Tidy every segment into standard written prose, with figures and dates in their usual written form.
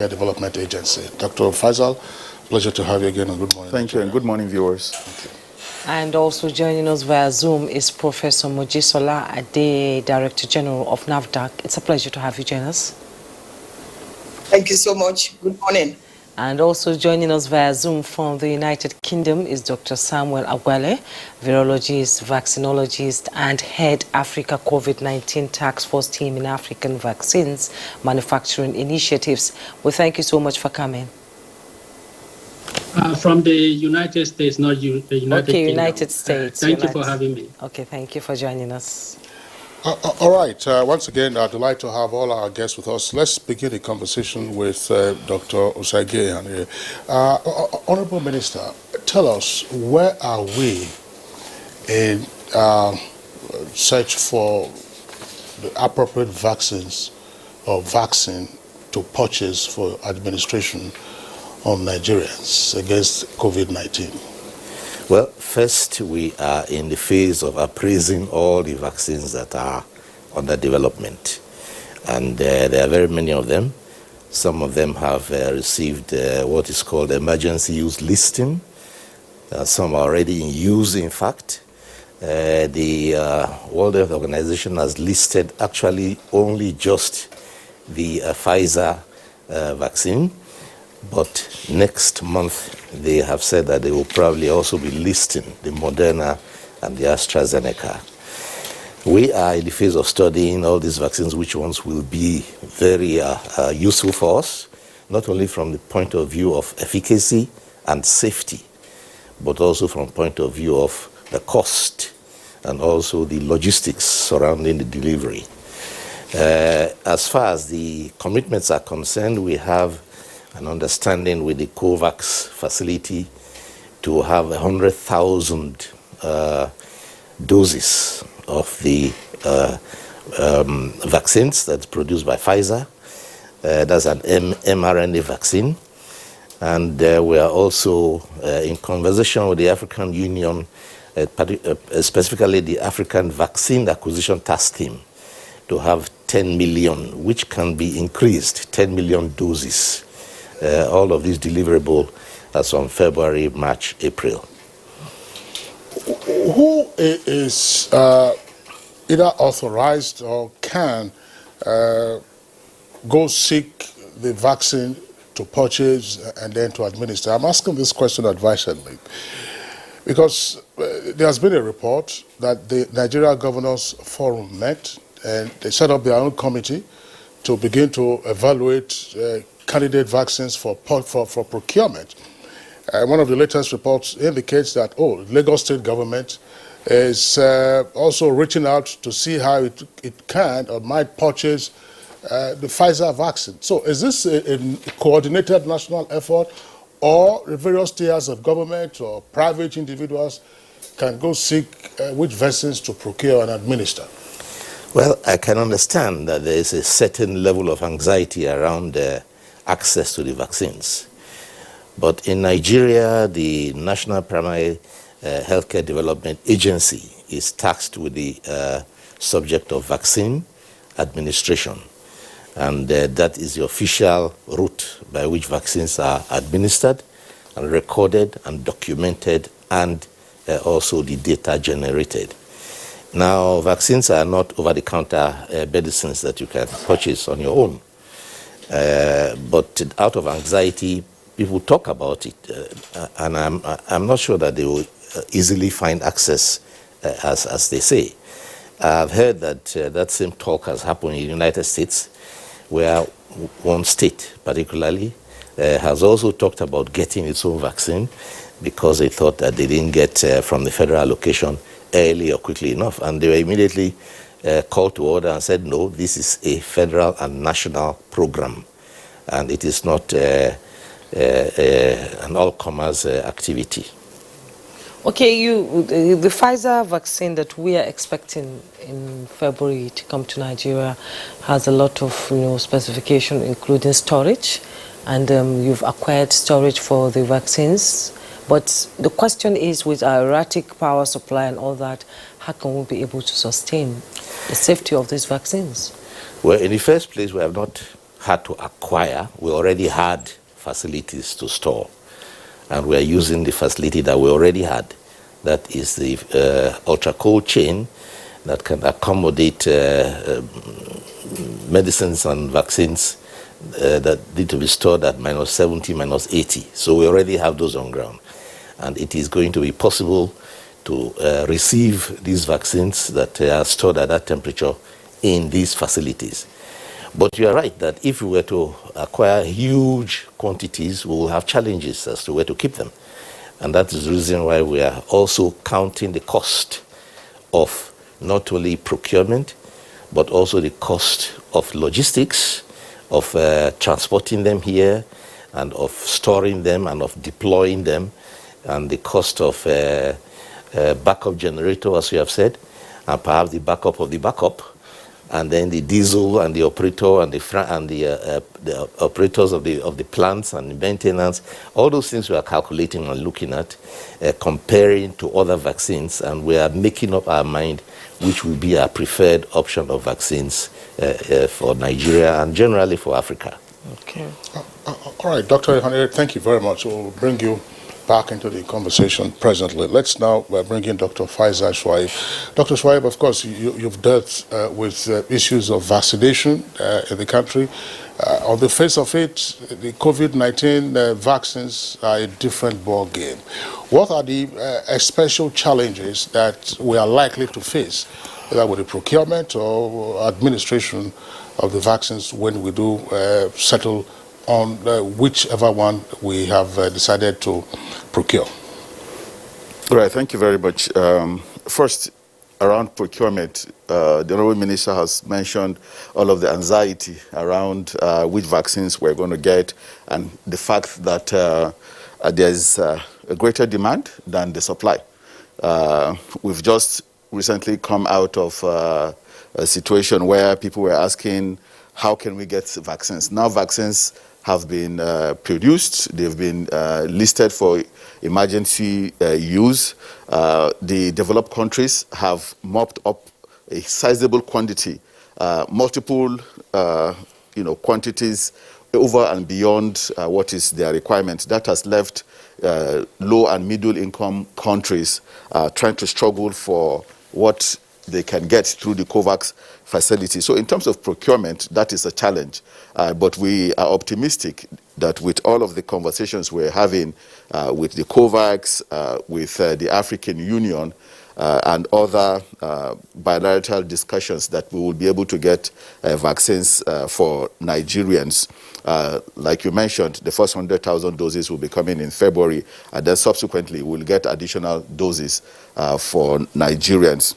Development Agency. Dr. Faisal, pleasure to have you again, and good morning. Thank you, and good morning, viewers. And also joining us via Zoom is Professor Mojisola Ade, Director General of NAFDAC. It's a pleasure to have you join us. Thank you so much. Good morning. And also joining us via Zoom from the United Kingdom is Dr. Samuel Agwele, virologist, vaccinologist, and head Africa COVID-19 Task Force Team in African Vaccines Manufacturing Initiatives. We thank you so much for coming. From the United States, not the United Kingdom. Okay, United States. Thank you for having me. Okay, thank you for joining us. All right. Once again, I'd like to have all our guests with us. Let's begin the conversation with Dr. Osage. Honorable Minister, tell us, where are we in search for the appropriate vaccines or vaccine to purchase for administration on Nigerians against COVID-19? Well, first, we are in the phase of appraising all the vaccines that are under development. And there are very many of them. Some of them have received what is called emergency use listing. Some are already in use, in fact. The World Health Organization has listed actually only just the Pfizer vaccine. But next month, they have said that they will probably also be listing the Moderna and the AstraZeneca. We are in the phase of studying all these vaccines, which ones will be very useful for us, not only from the point of view of efficacy and safety, but also from the point of view of the cost and also the logistics surrounding the delivery. As far as the commitments are concerned, we have an understanding with the COVAX facility to have 100,000 doses of the vaccines that's produced by Pfizer. That's an mRNA vaccine. And we are also in conversation with the African Union, specifically the African Vaccine Acquisition Task Team, to have 10 million, which can be increased, 10 million doses. All of these deliverable as from February, March, April. Who is either authorized or can go seek the vaccine to purchase and then to administer? I'm asking this question advisedly because there has been a report that the Nigeria Governors Forum met and they set up their own committee to begin to evaluate candidate vaccines for procurement. One of the latest reports indicates that, Lagos State government is also reaching out to see how it can or might purchase the Pfizer vaccine. So is this a coordinated national effort, or the various tiers of government or private individuals can go seek which vaccines to procure and administer? Well, I can understand that there is a certain level of anxiety around access to the vaccines. But in Nigeria, the National Primary Healthcare Development Agency is tasked with the subject of vaccine administration. And that is the official route by which vaccines are administered and recorded and documented, and also the data generated. Now, vaccines are not over-the-counter medicines that you can purchase on your own. But out of anxiety, people talk about it, and I'm not sure that they will easily find access as they say. I've heard that that same talk has happened in the United States, where one state particularly has also talked about getting its own vaccine because they thought that they didn't get from the federal allocation early or quickly enough, and they were immediately called to order and said, no, this is a federal and national program, and it is not an all-comers activity. Okay, the Pfizer vaccine that we are expecting in February to come to Nigeria has a lot of specification, including storage, and you've acquired storage for the vaccines. But the question is, with our erratic power supply and all that, how can we be able to sustain the safety of these vaccines? Well, in the first place, we have not had to acquire. We already had facilities to store, and we are using the facility that we already had. That is the ultra cold chain that can accommodate medicines and vaccines that need to be stored at -70, -80. So we already have those on ground. And it is going to be possible to receive these vaccines that are stored at that temperature in these facilities. But you are right that if we were to acquire huge quantities, we will have challenges as to where to keep them. And that is the reason why we are also counting the cost of not only procurement, but also the cost of logistics, of transporting them here, and of storing them, and of deploying them, and the cost of backup generator, as you have said, and perhaps the backup of the backup, and then the diesel and the operator and the operators of the plants and the maintenance. All those things we are calculating and looking at, comparing to other vaccines, and we are making up our mind which will be our preferred option of vaccines for Nigeria and generally for Africa. Okay. All right, Dr. Ihane, thank you very much. We'll bring you back into the conversation presently. Let's now bring in Dr. Faisal Shuaib. Dr. Shuaib, of course, you've dealt with issues of vaccination in the country. On the face of it, the COVID-19 vaccines are a different ball game. What are the special challenges that we are likely to face, whether with the procurement or administration of the vaccines when we do settle on whichever one we have decided to procure? All right, thank you very much. First, around procurement, the Honorable Minister has mentioned all of the anxiety around which vaccines we're going to get, and the fact that there's a greater demand than the supply. We've just recently come out of a situation where people were asking, how can we get vaccines? Now vaccines have been produced, they've been listed for emergency use. The developed countries have mopped up a sizable quantity, multiple quantities over and beyond what is their requirement. That has left low and middle income countries trying to struggle for what they can get through the COVAX facility. So in terms of procurement, that is a challenge. But we are optimistic that with all of the conversations we're having with the COVAX, with the African Union, and other bilateral discussions, that we will be able to get vaccines for Nigerians. Like you mentioned, the first 100,000 doses will be coming in February, and then subsequently we'll get additional doses for Nigerians.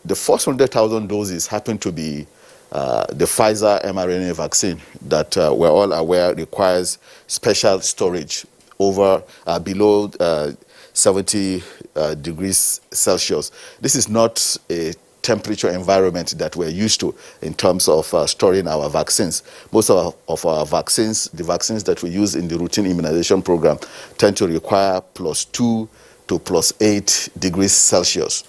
The first 100,000 doses happen to be the Pfizer mRNA vaccine that we're all aware requires special storage over below 70 degrees Celsius. This is not a temperature environment that we're used to in terms of storing our vaccines. Most of our vaccines, the vaccines that we use in the routine immunization program, tend to require +2 to +8 degrees Celsius.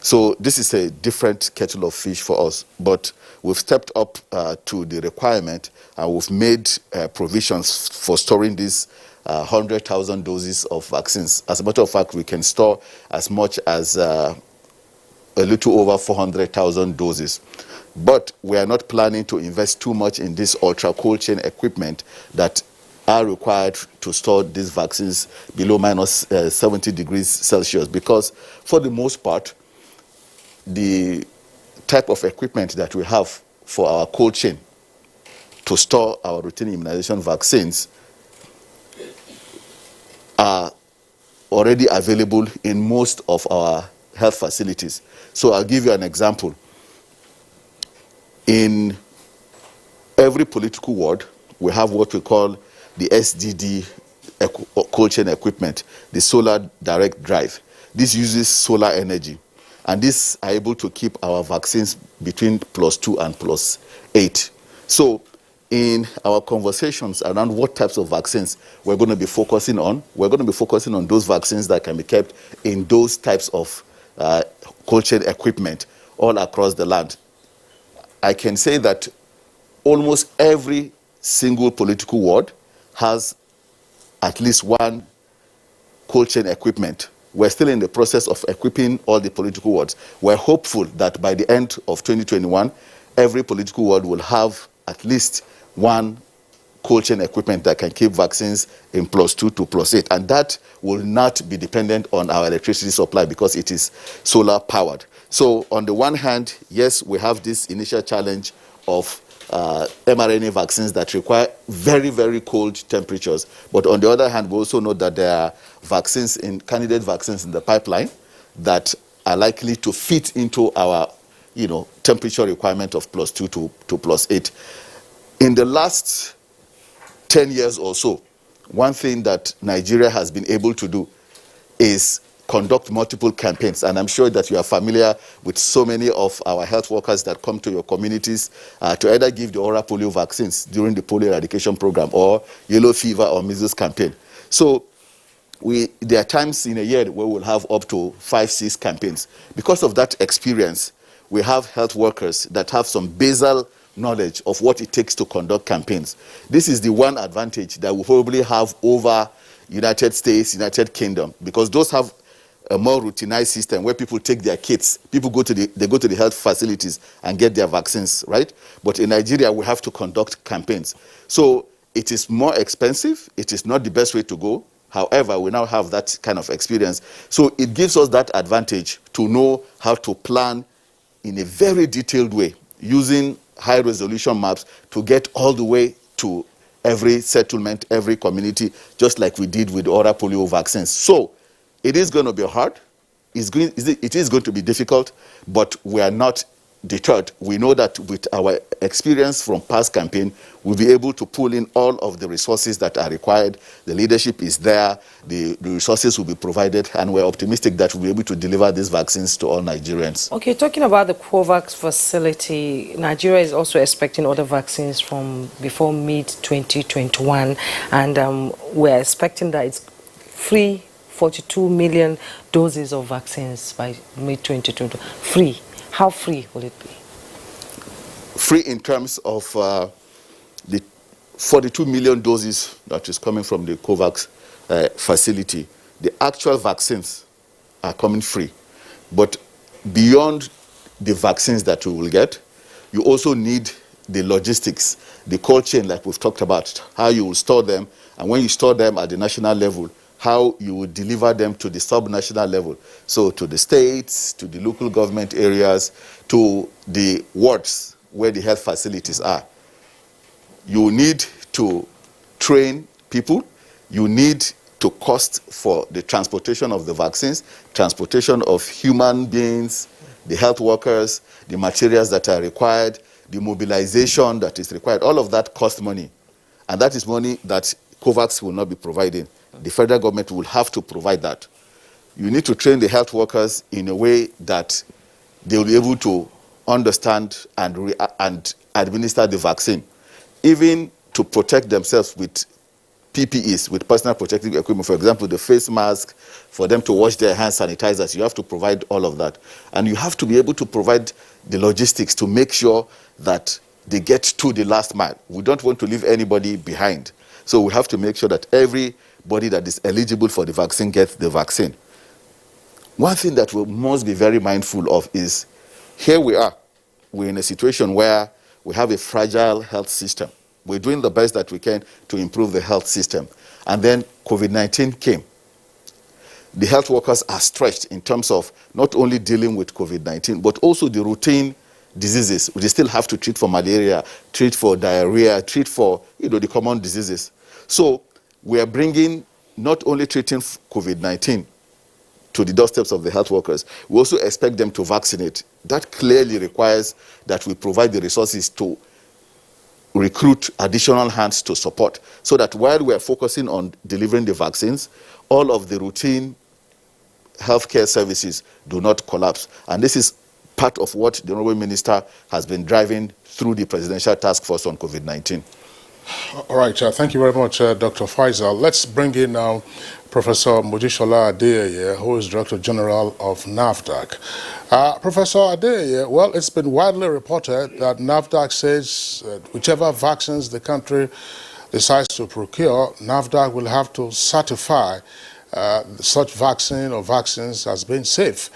So this is a different kettle of fish for us, but we've stepped up to the requirement, and we've made provisions for storing these 100,000 doses of vaccines. As a matter of fact, we can store as much as a little over 400,000 doses. But we are not planning to invest too much in this ultra cold chain equipment that are required to store these vaccines below -70 degrees Celsius, because for the most part, the type of equipment that we have for our cold chain to store our routine immunization vaccines are already available in most of our health facilities. So I'll give you an example. In every political ward, we have what we call the SDD cold chain equipment, the solar direct drive. This uses solar energy, and these are able to keep our vaccines between +2 and +8. So in our conversations around what types of vaccines we're going to be focusing on, we're going to be focusing on those vaccines that can be kept in those types of cold chain equipment all across the land. I can say that almost every single political ward has at least one cold chain equipment. We're still in the process of equipping all the political wards. We're hopeful that by the end of 2021, every political ward will have at least one cold chain equipment that can keep vaccines in +2 to +8. And that will not be dependent on our electricity supply because it is solar powered. So on the one hand, yes, we have this initial challenge of mRNA vaccines that require very, very cold temperatures. But on the other hand, we also know that there are candidate vaccines in the pipeline that are likely to fit into our, temperature requirement of +2 to +8. In the last 10 years or so, one thing that Nigeria has been able to do is conduct multiple campaigns. And I'm sure that you are familiar with so many of our health workers that come to your communities to either give the oral polio vaccines during the polio eradication program or yellow fever or measles campaign. So there are times in a year where we'll have up to 5-6 campaigns. Because of that experience, we have health workers that have some basal knowledge of what it takes to conduct campaigns. This is the one advantage that we probably have over United States, United Kingdom, because those have a more routinized system where people take their kits, they go to the health facilities and get their vaccines, right? But in Nigeria, we have to conduct campaigns. So it is more expensive. It is not the best way to go. However, we now have that kind of experience. So it gives us that advantage to know how to plan in a very detailed way, using high-resolution maps to get all the way to every settlement, every community, just like we did with oral polio vaccines. So it is going to be hard. It is going to be difficult, but we are not deterred. We know that with our experience from past campaign, we'll be able to pull in all of the resources that are required. The leadership is there. The resources will be provided, and we're optimistic that we'll be able to deliver these vaccines to all Nigerians. Okay, talking about the COVAX facility, Nigeria is also expecting other vaccines from before mid-2021, and we're expecting that it's free 42 million doses of vaccines by mid-2020. Free. How free will it be? Free in terms of the 42 million doses that is coming from the COVAX facility. The actual vaccines are coming free. But beyond the vaccines that we will get, you also need the logistics, the cold chain like we've talked about, how you will store them, and when you store them at the national level, how you would deliver them to the sub-national level. So to the states, to the local government areas, to the wards where the health facilities are. You need to train people. You need to cost for the transportation of the vaccines, transportation of human beings, the health workers, the materials that are required, the mobilization that is required. All of that costs money. And that is money that COVAX will not be providing. The federal government will have to provide that. You need to train the health workers in a way that they will be able to understand and administer the vaccine, even to protect themselves with PPEs, with personal protective equipment. For example, the face mask, for them to wash their hands, sanitizers. You have to provide all of that. And you have to be able to provide the logistics to make sure that they get to the last mile. We don't want to leave anybody behind. So we have to make sure that everybody that is eligible for the vaccine gets the vaccine. One thing that we must be very mindful of is, here we are. We're in a situation where we have a fragile health system. We're doing the best that we can to improve the health system. And then COVID-19 came. The health workers are stretched in terms of not only dealing with COVID-19, but also the routine diseases. We still have to treat for malaria, treat for diarrhea, treat for the common diseases. So we are bringing not only treating COVID-19 to the doorsteps of the health workers, we also expect them to vaccinate. That clearly requires that we provide the resources to recruit additional hands to support, so that while we are focusing on delivering the vaccines, all of the routine healthcare services do not collapse. And this is part of what the Honorable Minister has been driving through the Presidential Task Force on COVID-19. All right, thank you very much, Dr. Faisal. Let's bring in now Professor Mojisola Adeyeye, who is Director General of NAFDAC. Professor Adeyeye, well, it's been widely reported that NAFDAC says whichever vaccines the country decides to procure, NAFDAC will have to certify such vaccine or vaccines as being safe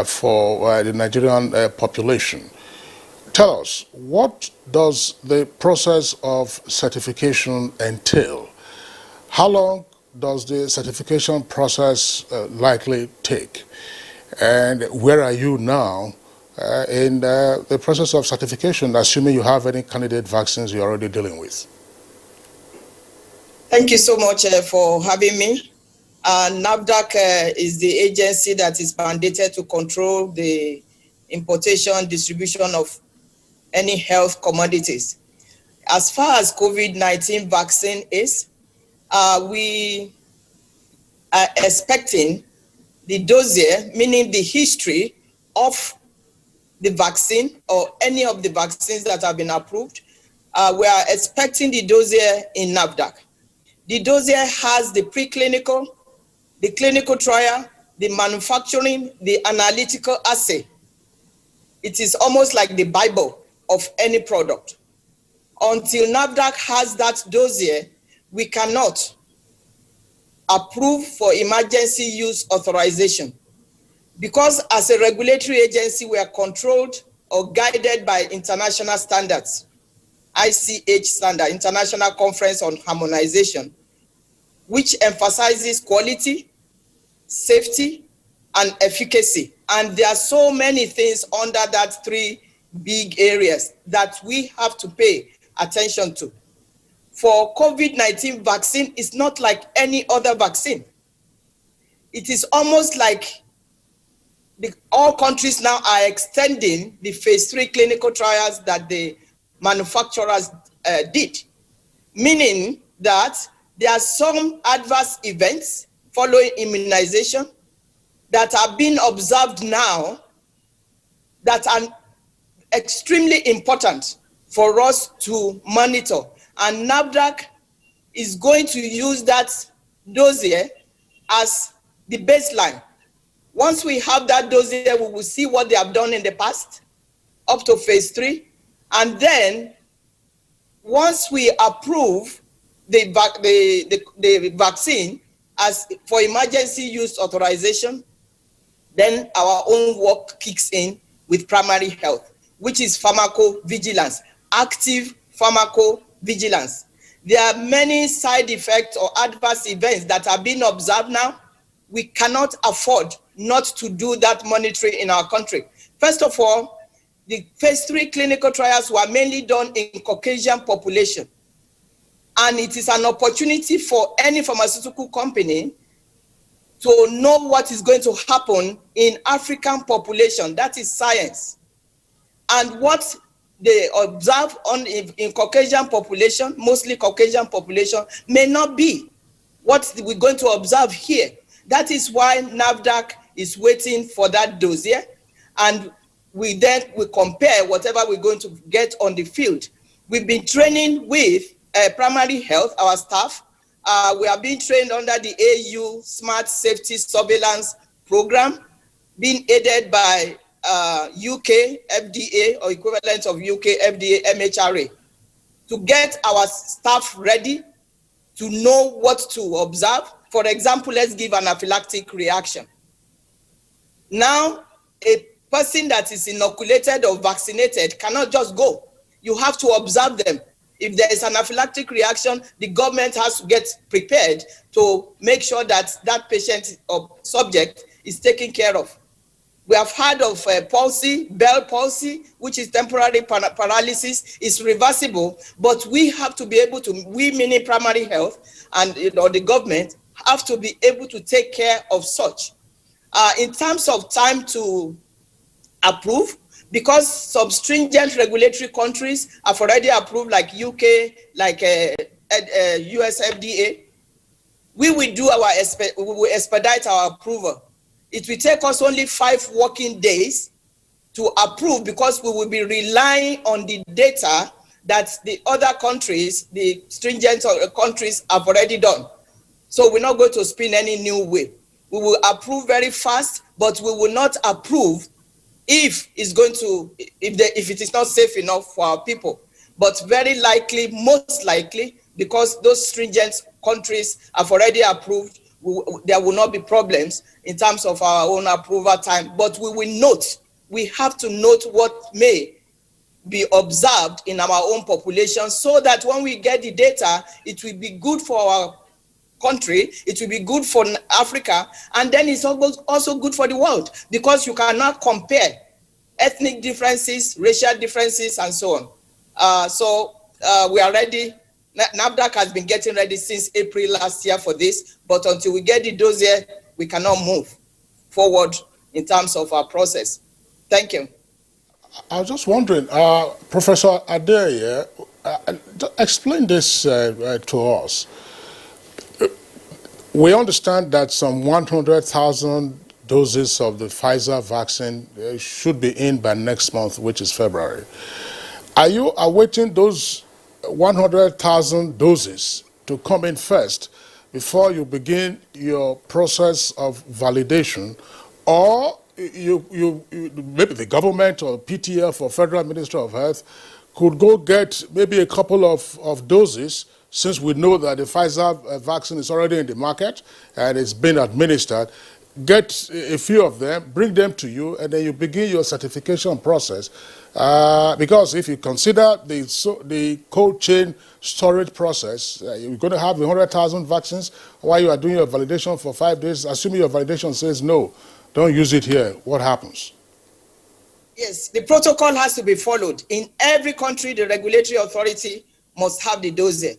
for the Nigerian population. Tell us, what does the process of certification entail? How long does the certification process likely take? And where are you now in the process of certification, assuming you have any candidate vaccines you're already dealing with? Thank you so much for having me. NAFDAC is the agency that is mandated to control the importation, distribution of any health commodities. As far as COVID-19 vaccine is, we are expecting the dossier, meaning the history of the vaccine or any of the vaccines that have been approved. We are expecting the dossier in NAFDAC. The dossier has the preclinical, the clinical trial, the manufacturing, the analytical assay. It is almost like the Bible of any product. Until NAFDAC has that dossier, we cannot approve for emergency use authorization. Because as a regulatory agency, we are controlled or guided by international standards, ICH standard, International Conference on Harmonization, which emphasizes quality, safety, and efficacy. And there are so many things under that three big areas that we have to pay attention to. For COVID-19 vaccine, it's not like any other vaccine. It is almost like all countries now are extending the phase 3 clinical trials that the manufacturers did, meaning that there are some adverse events following immunization that are being observed now that are extremely important for us to monitor. And NAFDAC is going to use that dossier as the baseline. Once we have that dossier, we will see what they have done in the past up to phase 3. And then once we approve the vaccine as for emergency use authorization, then our own work kicks in with primary health, which is pharmacovigilance, active pharmacovigilance. There are many side effects or adverse events that are being observed now. We cannot afford not to do that monitoring in our country. First of all, the phase 3 clinical trials were mainly done in Caucasian population. And it is an opportunity for any pharmaceutical company to know what is going to happen in African population. That is science. And what they observe in Caucasian population, mostly Caucasian population, may not be what we're going to observe here. That is why NAFDAC is waiting for that dossier, and we compare whatever we're going to get on the field. We've been training with primary health, our staff. We are being trained under the AU Smart Safety Surveillance Program, being aided by UK FDA or equivalent of UK FDA MHRA, to get our staff ready to know what to observe. For example, let's give an anaphylactic reaction. Now, a person that is inoculated or vaccinated cannot just go. You have to observe them. If there is an anaphylactic reaction, the government has to get prepared to make sure that that patient or subject is taken care of. We have heard of palsy, Bell palsy, which is temporary paralysis, is reversible, but we have to be able to, we meaning primary health and the government, have to be able to take care of such. In terms of time to approve, because some stringent regulatory countries have already approved, like UK, like US FDA, we will expedite our approval. It will take us only 5 working days to approve, because we will be relying on the data that the other countries, the stringent countries, have already done. So we're not going to spin any new way. We will approve very fast, but we will not approve if it is not safe enough for our people. But very likely, most likely, because those stringent countries have already approved, there will not be problems in terms of our own approval time. But we have to note what may be observed in our own population, so that when we get the data, it will be good for our country, it will be good for Africa, and then it's also good for the world, because you cannot compare ethnic differences, racial differences, and so on. So we are ready. NAFDAC has been getting ready since April last year for this, but until we get the dossier, we cannot move forward in terms of our process. Thank you. I was just wondering, Professor Adeye, explain this to us. We understand that some 100,000 doses of the Pfizer vaccine should be in by next month, which is February. Are you awaiting those 100,000 doses to come in first before you begin your process of validation, or maybe the government or PTF or Federal Ministry of Health could go get maybe a couple of doses, since we know that the Pfizer vaccine is already in the market and it's been administered, get a few of them, bring them to you, and then you begin your certification process. Because if you consider the cold chain storage process, you're going to have 100,000 vaccines while you are doing your validation for 5 days. Assuming your validation says no, don't use it here, what happens? Yes, the protocol has to be followed. In every country, the regulatory authority must have the dossier.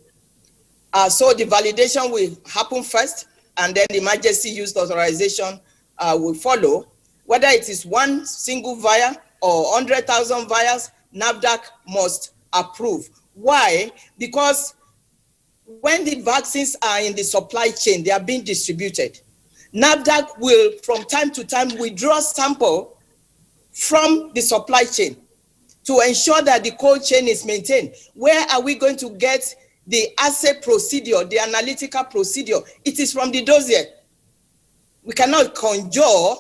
So the validation will happen first, and then the emergency use authorization will follow. Whether it is one single vial or 100,000 vials, NAFDAC must approve. Why? Because when the vaccines are in the supply chain, they are being distributed. NAFDAC will, from time to time, withdraw sample from the supply chain to ensure that the cold chain is maintained. Where are we going to get the assay procedure, the analytical procedure? It is from the dossier. We cannot conjure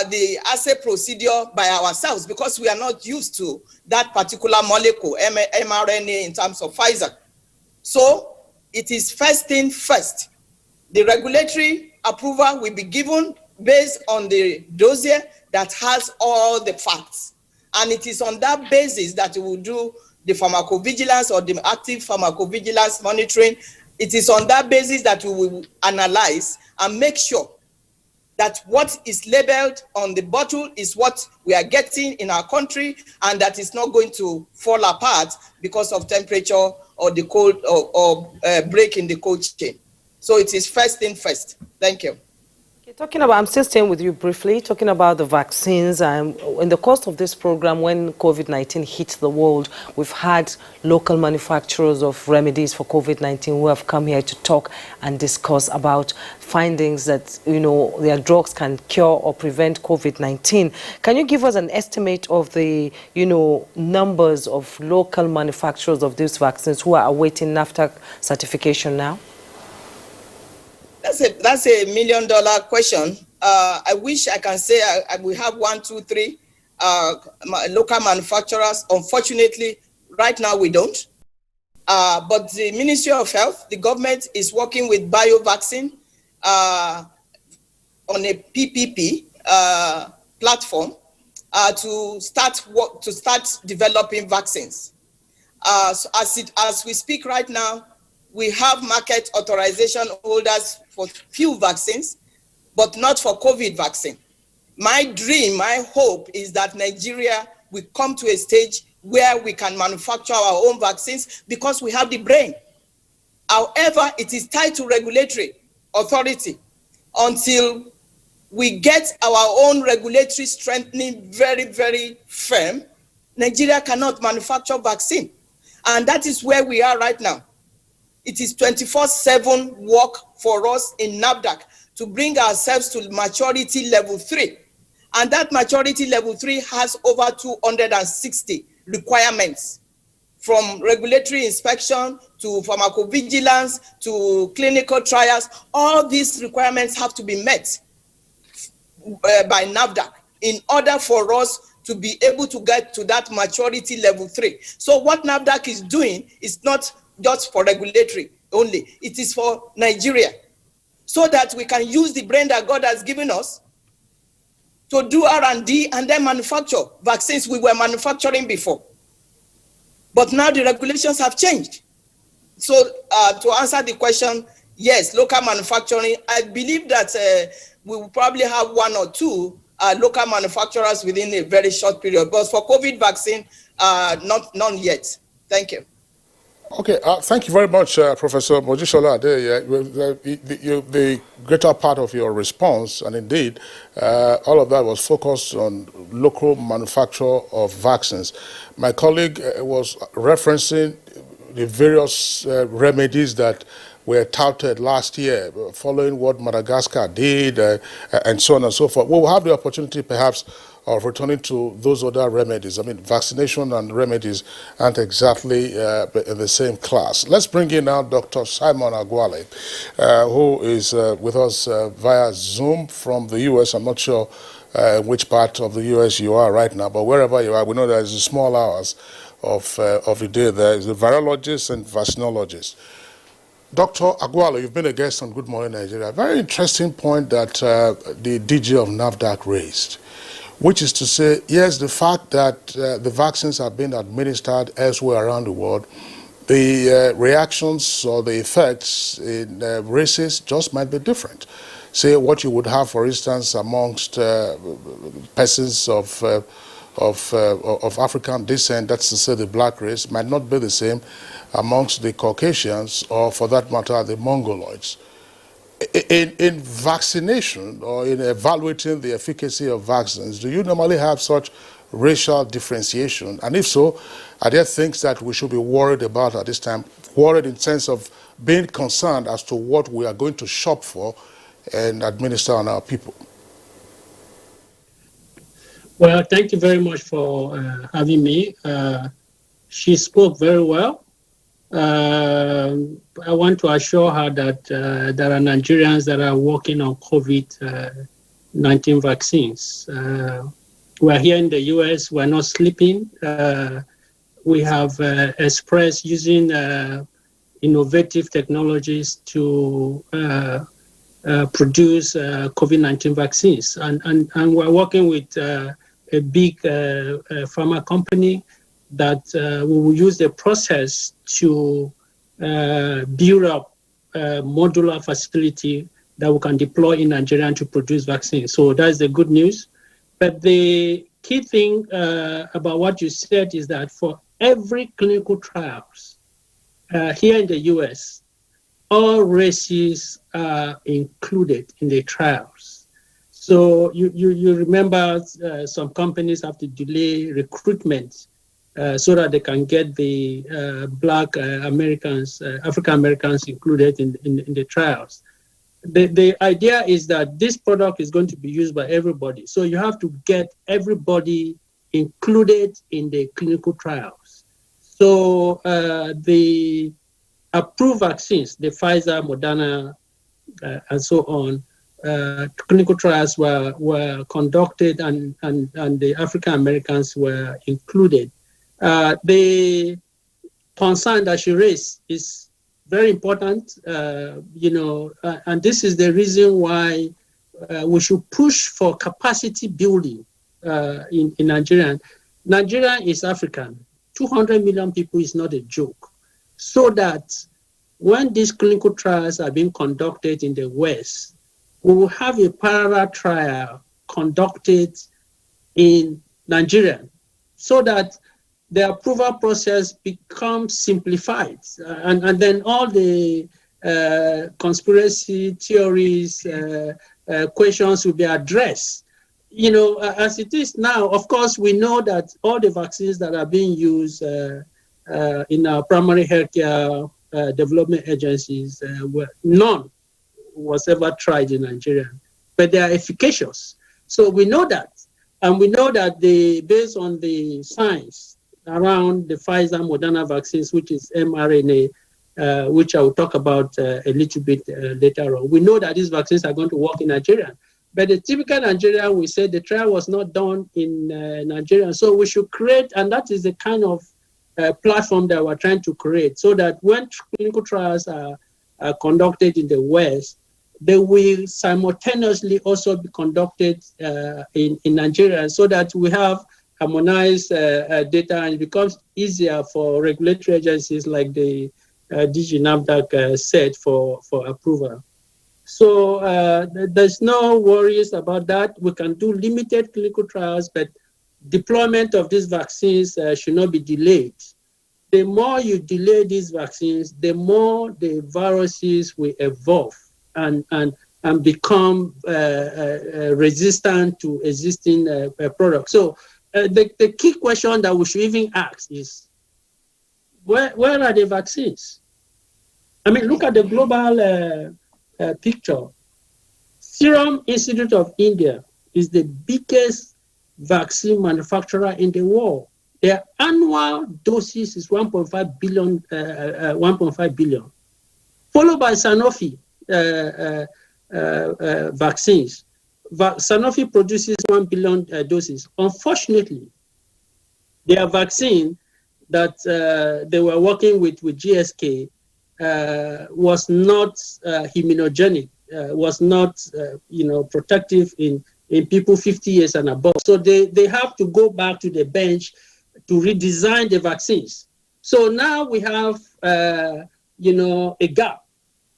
the assay procedure by ourselves, because we are not used to that particular molecule, mRNA, in terms of Pfizer. So it is first thing first. The regulatory approval will be given based on the dossier that has all the facts. And it is on that basis that we will do the pharmacovigilance or the active pharmacovigilance monitoring. It is on that basis that we will analyze and make sure that what is labeled on the bottle is what we are getting in our country, and that is not going to fall apart because of temperature or the cold or break in the cold chain. So it is first thing first. Thank you. I'm still staying with you briefly, talking about the vaccines. In the course of this program, when COVID-19 hit the world, we've had local manufacturers of remedies for COVID-19 who have come here to talk and discuss about findings that, their drugs can cure or prevent COVID-19. Can you give us an estimate of the, numbers of local manufacturers of these vaccines who are awaiting NAFDAC certification now? That's a $1 million question. I wish I can say we have 1, 2, 3 local manufacturers. Unfortunately, right now we don't. But the Ministry of Health, the government, is working with BioVaccine on a PPP platform to start developing vaccines. So as we speak right now, we have market authorization holders for few vaccines, but not for COVID vaccine. My dream, my hope is that Nigeria will come to a stage where we can manufacture our own vaccines, because we have the brain. However, it is tied to regulatory authority. Until we get our own regulatory strengthening very, very firm, Nigeria cannot manufacture vaccine. And that is where we are right now. It is 24/7 work for us in NAFDAC to bring ourselves to maturity level 3. And that maturity level 3 has over 260 requirements from regulatory inspection to pharmacovigilance to clinical trials. All these requirements have to be met by NAFDAC in order for us to be able to get to that maturity level 3. So what NAFDAC is doing is not just for regulatory only, it is for Nigeria, so that we can use the brain that God has given us to do R&D and then manufacture vaccines we were manufacturing before. But now the regulations have changed. So to answer the question, yes, local manufacturing, I believe that we will probably have 1 or 2 local manufacturers within a very short period. But for COVID vaccine, none yet. Thank you. Okay, thank you very much, Professor Mojisola. The greater part of your response, and indeed, all of that was focused on local manufacture of vaccines. My colleague was referencing the various remedies that were touted last year, following what Madagascar did, and so on and so forth. We'll have the opportunity, perhaps, of returning to those other remedies. I mean, vaccination and remedies aren't exactly in the same class. Let's bring in now Dr. Simon Agwale, who is with us via Zoom from the U.S. I'm not sure which part of the U.S. you are right now, but wherever you are, we know there's a small hours of the day there. Is a virologist and vaccinologist. Dr. Agwale, you've been a guest on Good Morning Nigeria. Very interesting point that the DG of NAFDAC raised, which is to say, yes, the fact that the vaccines are being administered elsewhere around the world, the reactions or the effects in races just might be different. Say what you would have, for instance, amongst persons of African descent, that's to say the black race, might not be the same amongst the Caucasians or, for that matter, the Mongoloids. In vaccination or in evaluating the efficacy of vaccines, do you normally have such racial differentiation? And if so, are there things that we should be worried about at this time? Worried in the sense of being concerned as to what we are going to shop for and administer on our people? Well, thank you very much for having me. She spoke very well. I want to assure her that there are Nigerians that are working on COVID-19 vaccines. We're here in the US, we're not sleeping. We have expressed using innovative technologies to produce COVID-19 vaccines. And we're working with a big pharma company that we will use the process to build up a modular facility that we can deploy in Nigeria to produce vaccines. So that's the good news. But the key thing about what you said is that for every clinical trials here in the US, all races are included in the trials. So you remember some companies have to delay recruitment so that they can get the Black Americans, African Americans included in the trials. The idea is that this product is going to be used by everybody. So you have to get everybody included in the clinical trials. So the approved vaccines, the Pfizer, Moderna, and so on, clinical trials were conducted and the African Americans were included. The concern that she raised is very important, and this is the reason why we should push for capacity building in Nigeria. Nigeria is African. 200 million people is not a joke. So that when these clinical trials are being conducted in the West, we will have a parallel trial conducted in Nigeria so that the approval process becomes simplified, and then all the conspiracy theories, questions will be addressed. As it is now, of course, we know that all the vaccines that are being used in our primary healthcare development agencies, none was ever tried in Nigeria, but they are efficacious. So we know that, and we know that based on the science, around the Pfizer Moderna vaccines, which is mRNA, which I will talk about a little bit later on. We know that these vaccines are going to work in Nigeria. But the typical Nigerian, we said the trial was not done in Nigeria. So we should create, and that is the kind of platform that we're trying to create, so that when clinical trials are conducted in the West, they will simultaneously also be conducted in Nigeria, so that we have harmonized data, and it becomes easier for regulatory agencies like the DG NAFDAC said for approval. So there's no worries about that. We can do limited clinical trials, but deployment of these vaccines should not be delayed. The more you delay these vaccines, the more the viruses will evolve and become resistant to existing products. So the key question that we should even ask is, where are the vaccines? I mean, look at the global picture. Serum Institute of India is the biggest vaccine manufacturer in the world. Their annual doses is 1.5 billion, followed by Sanofi vaccines. Sanofi produces 1 billion doses. Unfortunately, their vaccine that they were working with GSK was not immunogenic, was not protective in people 50 years and above. So they have to go back to the bench to redesign the vaccines. So now we have a gap,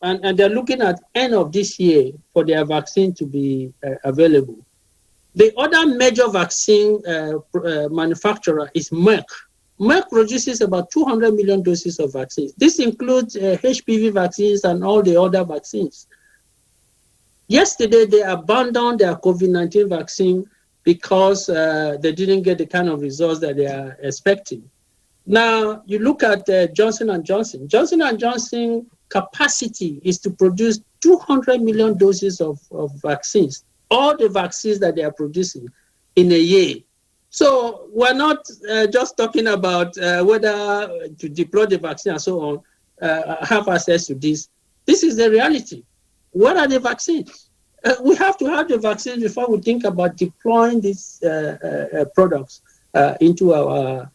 and they're looking at end of this year for their vaccine to be available. The other major vaccine manufacturer is Merck. Merck produces about 200 million doses of vaccines. This includes HPV vaccines and all the other vaccines. Yesterday, they abandoned their COVID-19 vaccine because they didn't get the kind of results that they are expecting. Now, you look at Johnson & Johnson. Johnson & Johnson capacity is to produce 200 million doses of vaccines, all the vaccines that they are producing in a year. So we're not just talking about whether to deploy the vaccine and so on, have access to this. This is the reality. What are the vaccines? We have to have the vaccines before we think about deploying these products into our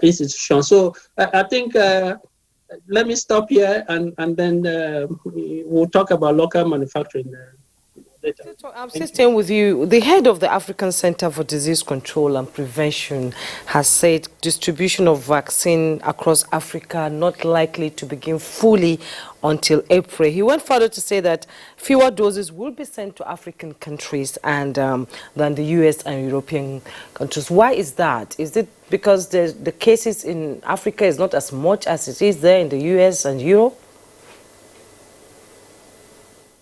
institution. So I think let me stop here and then we'll talk about local manufacturing later. I'm still staying with you. The head of the African Center for Disease Control and Prevention has said distribution of vaccine across Africa not likely to begin fully until April. He went further to say that fewer doses will be sent to African countries and than the US and European countries. Why is that? Is it because the cases in Africa is not as much as it is there in the US and Europe?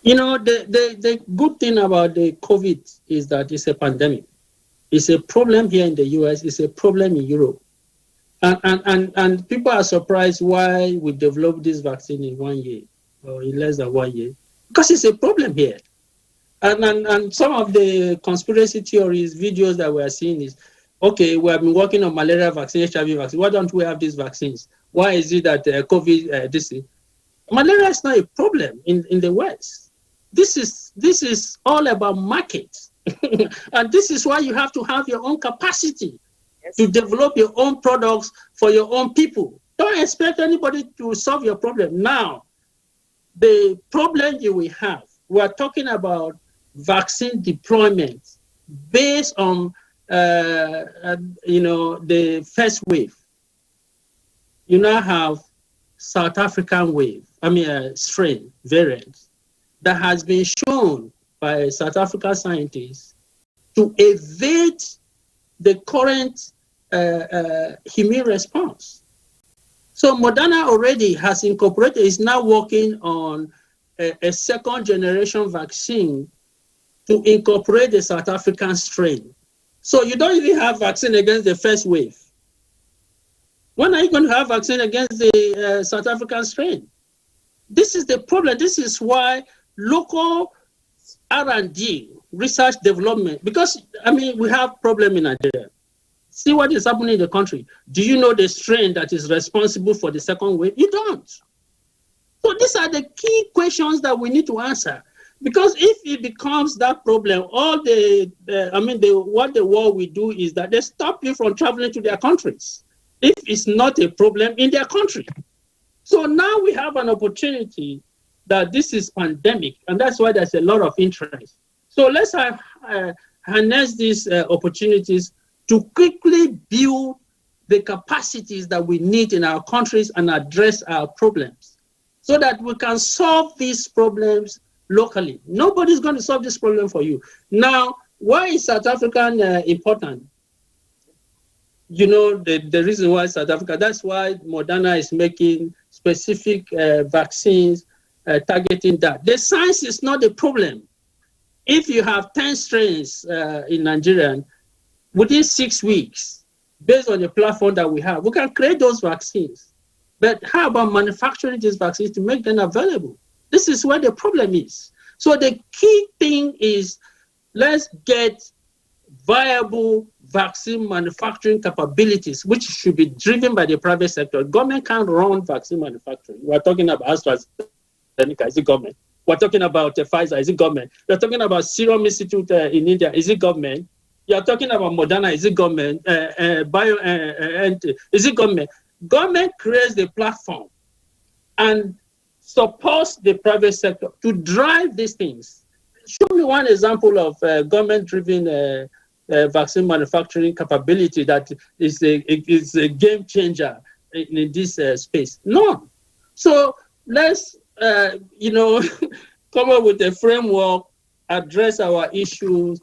You know, the good thing about the COVID is that it's a pandemic. It's a problem here in the US, it's a problem in Europe. And people are surprised why we developed this vaccine in 1 year or in less than 1 year. Because it's a problem here. And some of the conspiracy theories, videos that we are seeing is, okay, we have been working on malaria vaccine, HIV vaccine. Why don't we have these vaccines? Why is it that COVID, malaria is not a problem in the West. This is all about markets. And this is why you have to have your own capacity to develop your own products for your own people. Don't expect anybody to solve your problem. Now, the problem you will have, we are talking about vaccine deployment based on the first wave. You now have South African wave, strain, variant, that has been shown by South African scientists to evade the current immune response. So Moderna already has incorporated, is now working on a second generation vaccine to incorporate the South African strain. So you don't even have vaccine against the first wave. When are you going to have vaccine against the South African strain? This is the problem. This is why local R&D, research development, because, we have problem in Nigeria. See what is happening in the country. Do you know the strain that is responsible for the second wave? You don't. So these are the key questions that we need to answer. Because if it becomes that problem, what the world will do is that they stop you from traveling to their countries if it's not a problem in their country. So now we have an opportunity that this is pandemic, and that's why there's a lot of interest. So let's harness these opportunities to quickly build the capacities that we need in our countries and address our problems so that we can solve these problems locally. Nobody's going to solve this problem for you. Now, why is South Africa important? You know, the reason why South Africa, that's why Moderna is making specific vaccines targeting that. The science is not the problem. If you have 10 strains in Nigeria, within 6 weeks, based on the platform that we have, we can create those vaccines. But how about manufacturing these vaccines to make them available? This is where the problem is. So the key thing is let's get viable vaccine manufacturing capabilities, which should be driven by the private sector. Government can't run vaccine manufacturing. We're talking about AstraZeneca, is it government? We're talking about Pfizer, is it government? We're talking about Serum Institute in India, is it government? You're talking about Moderna, is it government? Is it government? Government creates the platform and supports the private sector to drive these things. Show me one example of government-driven vaccine manufacturing capability that is a game changer in this space. None. So let's come up with a framework, address our issues,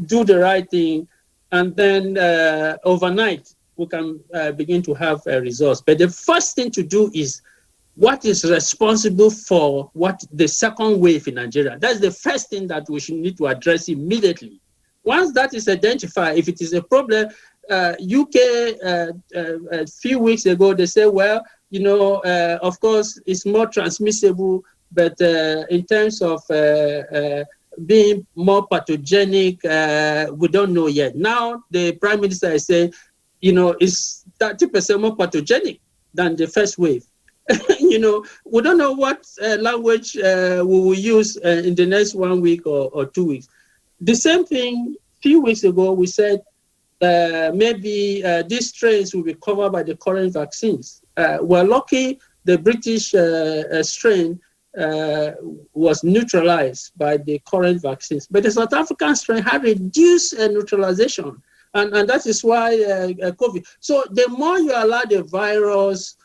do the right thing, and then overnight we can begin to have results. But the first thing to do is what is responsible for what the second wave in Nigeria. That's the first thing that we should need to address immediately. Once that is identified, if it is a problem, UK a few weeks ago, they said, well, of course, it's more transmissible, but in terms of being more pathogenic, we don't know yet. Now, the Prime Minister is saying, it's 30% more pathogenic than the first wave. We don't know what language we will use in the next 1 week or 2 weeks. The same thing, a few weeks ago, we said maybe these strains will be covered by the current vaccines. We're lucky the British strain was neutralized by the current vaccines. But the South African strain had reduced neutralization. And that is why COVID. So the more you allow the virus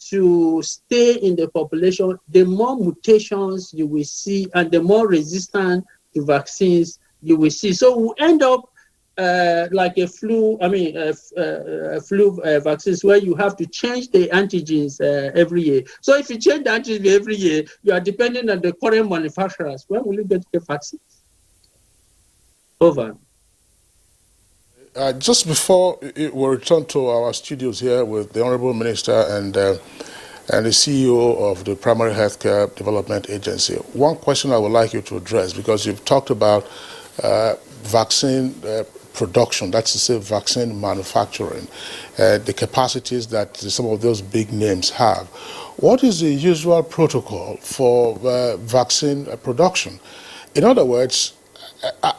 to stay in the population, the more mutations you will see and the more resistant to vaccines you will see. So we'll end up like a flu vaccines where you have to change the antigens every year. So if you change the antigens every year, you are dependent on the current manufacturers. When will you get the vaccines? Over. Just before we return to our studios here with the Honorable Minister and the CEO of the Primary Healthcare Development Agency, one question I would like you to address, because you've talked about vaccine production, that's to say vaccine manufacturing, the capacities that some of those big names have. What is the usual protocol for vaccine production? In other words,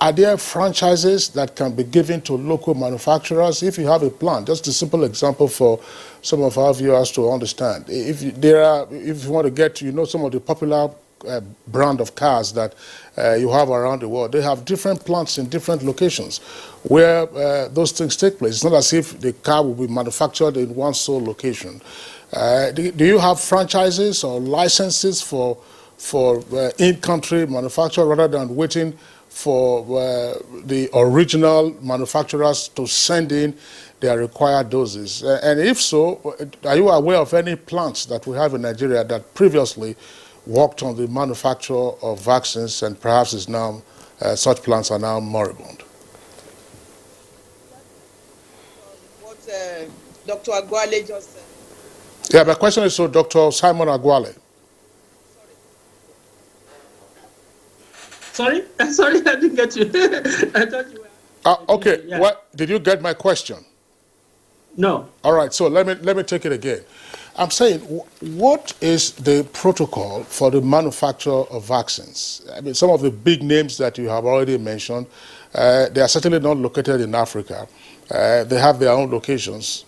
are there franchises that can be given to local manufacturers? If you have a plant, just a simple example for some of our viewers to understand. If you want to get to, some of the popular brand of cars that you have around the world, they have different plants in different locations where those things take place. It's not as if the car will be manufactured in one sole location. Do you have franchises or licenses for in-country manufacture rather than waiting for the original manufacturers to send in their required doses? And if so, are you aware of any plants that we have in Nigeria that previously worked on the manufacture of vaccines and perhaps is now, such plants are now moribund? What Dr. Agwale just said. Yeah, my question is to Dr. Simon Agwale. Sorry, I didn't get you. I thought you were. Okay, Yeah. what, did you get my question? No. All right, so let me take it again. I'm saying, what is the protocol for the manufacture of vaccines? I mean, some of the big names that you have already mentioned, they are certainly not located in Africa. They have their own locations.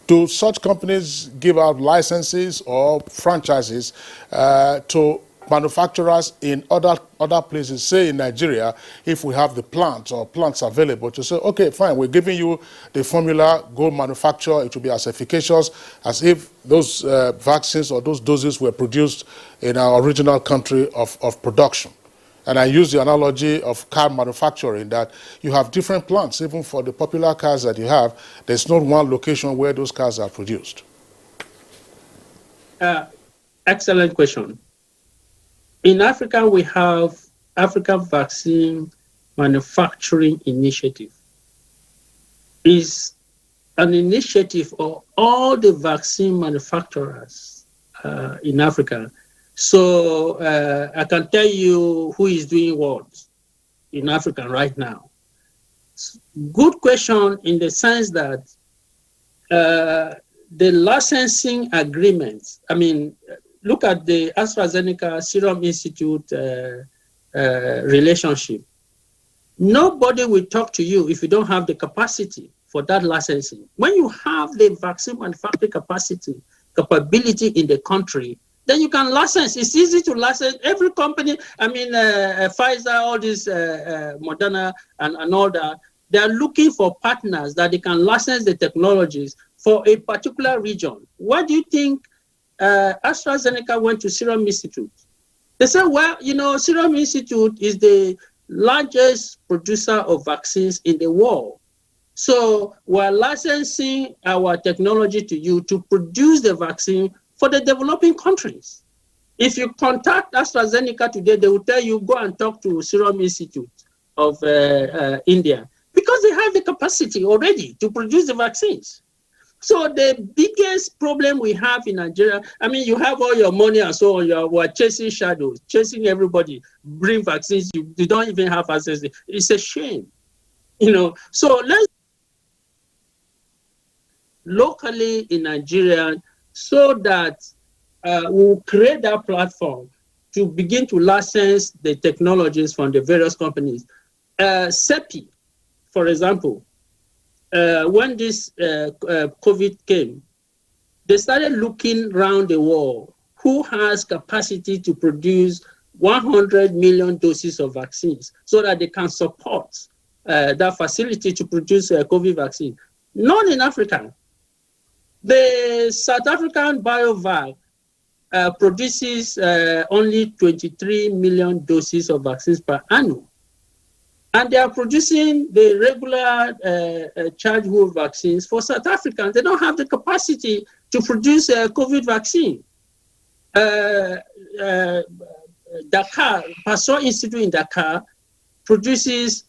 Do such companies give out licenses or franchises to manufacturers in other places, say in Nigeria, if we have the plants or plants available, to say, okay, fine, we're giving you the formula, go manufacture, it will be as efficacious as if those vaccines or those doses were produced in our original country of production. And I use the analogy of car manufacturing, that you have different plants. Even for the popular cars that you have, there's not one location where those cars are produced. Excellent question. In Africa, we have African Vaccine Manufacturing Initiative. It's an initiative of all the vaccine manufacturers in Africa. So I can tell you who is doing what in Africa right now. Good question in the sense that the licensing agreements, I mean, look at the AstraZeneca Serum Institute relationship. Nobody will talk to you if you don't have the capacity for that licensing. When you have the vaccine manufacturing capability in the country, then you can license. It's easy to license. Every company, I mean, Pfizer, all this, Moderna, and all that, they are looking for partners that they can license the technologies for a particular region. What do you think AstraZeneca went to Serum Institute? They said, well, you know, Serum Institute is the largest producer of vaccines in the world. So we're licensing our technology to you to produce the vaccine for the developing countries. If you contact AstraZeneca today, they will tell you, go and talk to Serum Institute of India, because they have the capacity already to produce the vaccines. So the biggest problem we have in Nigeria, I mean, you have all your money and so on, we're chasing shadows, chasing everybody, bring vaccines, you don't even have access. It's a shame, you know. So let's locally in Nigeria, so that we'll create that platform to begin to license the technologies from the various companies. CEPI, for example, when this COVID came, they started looking around the world who has capacity to produce 100 million doses of vaccines so that they can support that facility to produce a COVID vaccine. None in Africa. The South African BioVac produces only 23 million doses of vaccines per annum. And they are producing the regular childhood vaccines for South Africans. They don't have the capacity to produce a COVID vaccine. Dakar, Pasteur Institute in Dakar produces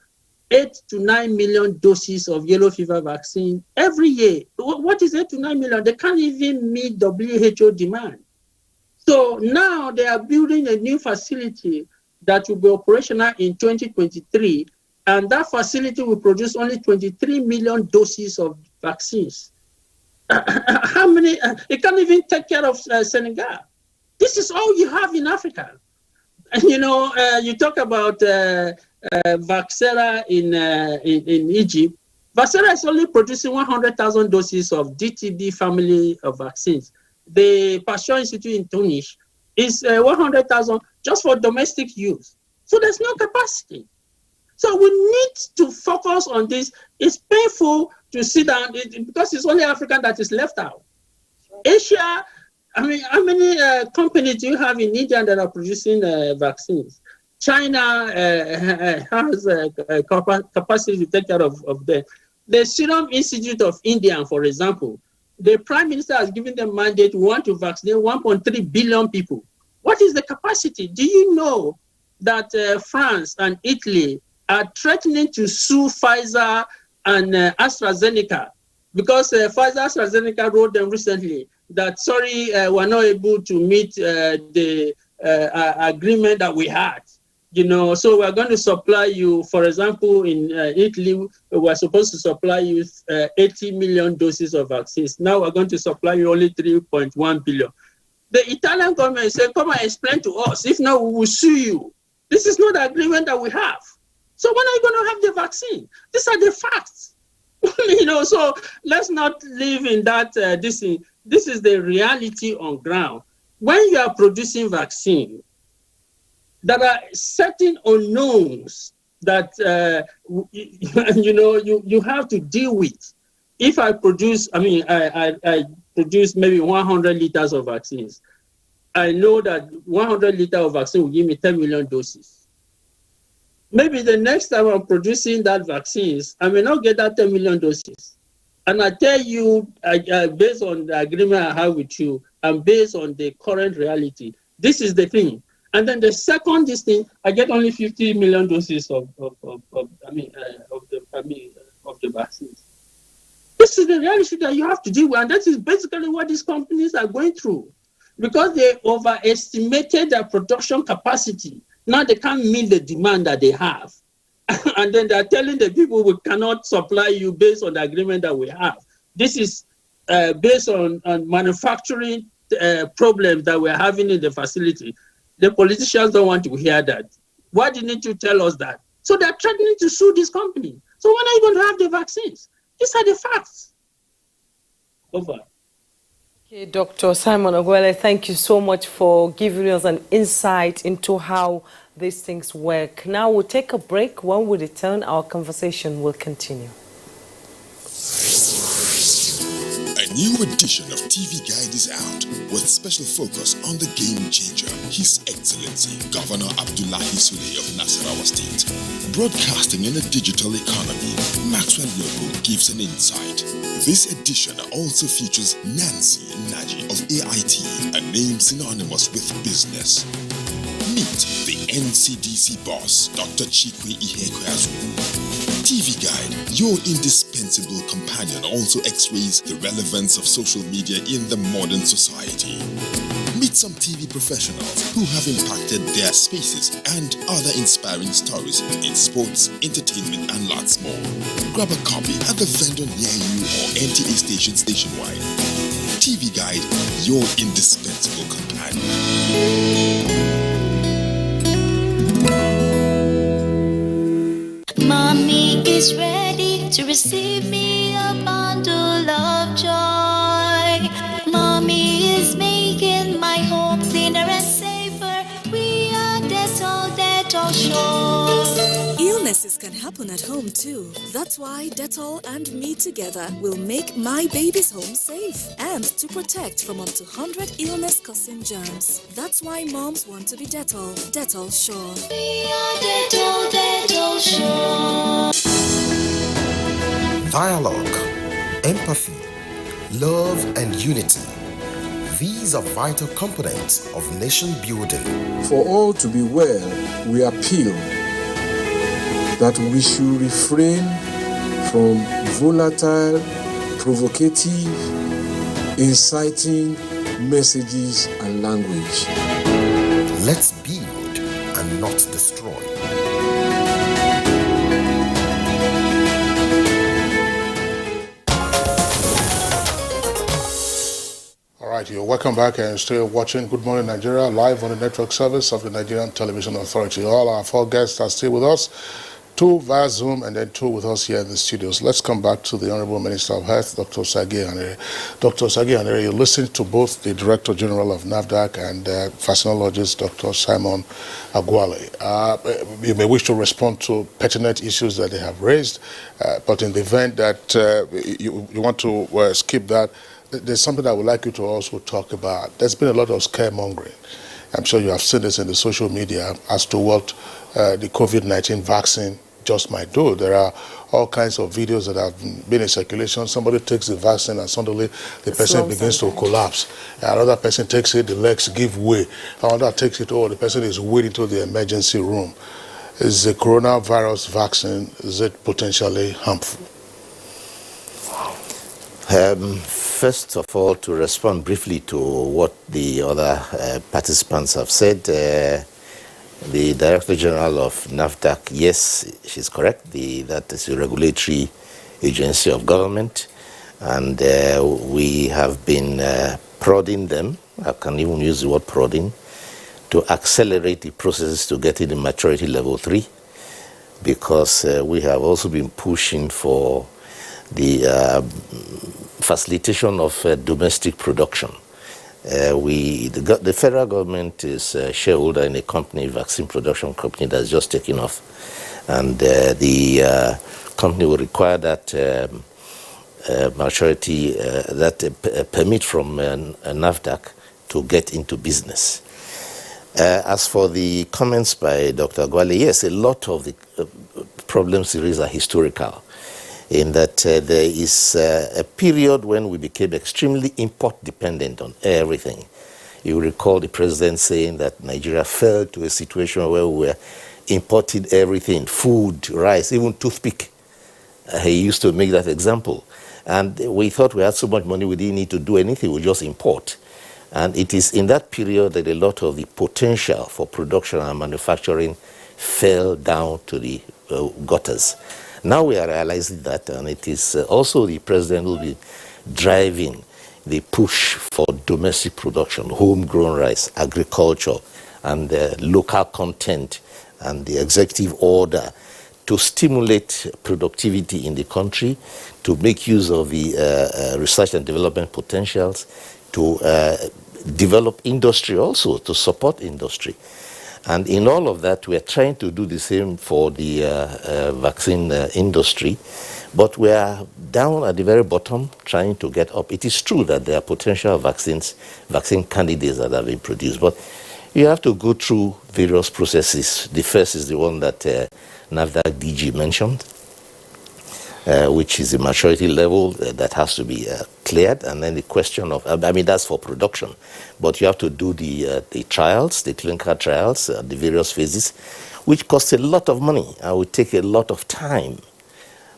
8 to 9 million doses of yellow fever vaccine every year. What is 8 to 9 million? They can't even meet WHO demand. So now they are building a new facility that will be operational in 2023, and that facility will produce only 23 million doses of vaccines. How many? It can't even take care of Senegal. This is all you have in Africa. And you know, you talk about Vaxera in Egypt. Vaxera is only producing 100,000 doses of DTB family of vaccines. The Pasteur Institute in Tunis is 100,000 just for domestic use. So there's no capacity. So we need to focus on this. It's painful to sit down because it's only Africa that is left out. Asia, I mean, how many companies do you have in India that are producing vaccines? China has capacity to take care of them. The Serum Institute of India, for example, the Prime Minister has given them mandate, want to vaccinate 1.3 billion people. What is the capacity? Do you know that France and Italy are threatening to sue Pfizer and AstraZeneca because Pfizer AstraZeneca wrote them recently that, sorry, we're not able to meet the agreement that we had. So we're going to supply you, for example, in Italy, we're supposed to supply you 80 million doses of vaccines. Now we're going to supply you only 3.1 billion. The Italian government said, come and explain to us. If not, we will sue you. This is not the agreement that we have. So when are you going to have the vaccine? These are the facts. So let's not live in that, this is the reality on ground. When you are producing vaccine, there are certain unknowns that you have to deal with. If I produce, I produce maybe 100 liters of vaccines. I know that 100 liters of vaccine will give me 10 million doses. Maybe the next time I'm producing that vaccines, I may not get that 10 million doses. And I tell you, based on the agreement I have with you, and based on the current reality, this is the thing. And then the second thing, I get only 50 million doses of the vaccines. This is the reality that you have to deal with, and that is basically what these companies are going through, because they overestimated their production capacity. Now they can't meet the demand that they have, and then they're telling the people we cannot supply you based on the agreement that we have. This is based on manufacturing problems that we're having in the facility. The politicians don't want to hear that. Why didn't you tell us that? So they're threatening to sue this company. So when are you going to have the vaccines? These are the facts. Over. Okay, Dr. Simon Ogwele, thank you so much for giving us an insight into how these things work. Now we'll take a break. When we return, our conversation will continue. A new edition of TV Guide is out with special focus on the game changer, His Excellency Governor Abdullahi Sule of Nasarawa State. Broadcasting in a digital economy, Maxwell Lobo gives an insight. This edition also features Nancy Naji of AIT, a name synonymous with business. Meet the NCDC boss, Dr. Chikwe Ihekweazu. TV Guide, your indispensable companion, also x-rays the relevance of social media in the modern society. Meet some TV professionals who have impacted their spaces and other inspiring stories in sports, entertainment, and lots more. Grab a copy at the vendor near you or NTA station nationwide. TV Guide, your indispensable companion. Mommy is ready to receive me a bundle of joy. Mommy is making my home cleaner and safer. We are Dettol sure. Illnesses can happen at home too. That's why Dettol and me together will make my baby's home safe and to protect from up to 100 illness-causing germs. That's why moms want to be Dettol. Dettol sure. We are Dettol sure. Dialogue, empathy, love, and unity. These are vital components of nation building. For all to be well, we appeal that we should refrain from volatile, provocative, inciting messages and language. Let's build and not destroy. You're welcome back and still watching Good Morning Nigeria live on the network service of the Nigerian Television Authority. All our 4 guests are still with us, 2 via Zoom and then 2 with us here in the studios. Let's come back to the Honorable Minister of Health, Dr. Sagi Anere. Dr. Sagi Anere, you listened to both the Director General of NAFDAC and vaccinologist Dr. Simon Ogwele. You may wish to respond to pertinent issues that they have raised, but in the event that you want to skip that, there's something I would like you to also talk about. There's been a lot of scaremongering. I'm sure you have seen this in the social media as to what the COVID-19 vaccine just might do. There are all kinds of videos that have been in circulation. Somebody takes the vaccine and suddenly the person begins to collapse. Another person takes it, the legs give way. Another takes it, the person is waiting to the emergency room. Is the coronavirus vaccine, is it potentially harmful? First of all, to respond briefly to what the other participants have said, The Director General of NAFDAC, yes, she's correct. That is a regulatory agency of government, and we have been prodding them, I can even use the word prodding, to accelerate the processes to get it in maturity level 3, because we have also been pushing for the facilitation of domestic production. The federal government is a shareholder in a company, vaccine production company, that's just taken off. And the company will require that maturity, permit from NAFDAC to get into business. As for the comments by Dr. Gwale, yes, a lot of the problems there is are historical, in that there is a period when we became extremely import dependent on everything. You recall the president saying that Nigeria fell to a situation where we were importing everything, food, rice, even toothpick. He used to make that example. And we thought we had so much money we didn't need to do anything, we just import. And it is in that period that a lot of the potential for production and manufacturing fell down to the gutters. Now we are realizing that, and it is also the president who will be driving the push for domestic production, homegrown rice, agriculture, and local content, and the executive order to stimulate productivity in the country, to make use of the research and development potentials, to develop industry also, to support industry. And in all of that, we are trying to do the same for the vaccine industry, but we are down at the very bottom trying to get up. It is true that there are potential vaccine candidates that have been produced, but you have to go through various processes. The first is the one that NAFDAC DG mentioned, which is the maturity level that has to be cleared, and then the question of, I mean, that's for production, but you have to do the trials, the clinical trials, the various phases, which cost a lot of money and will take a lot of time.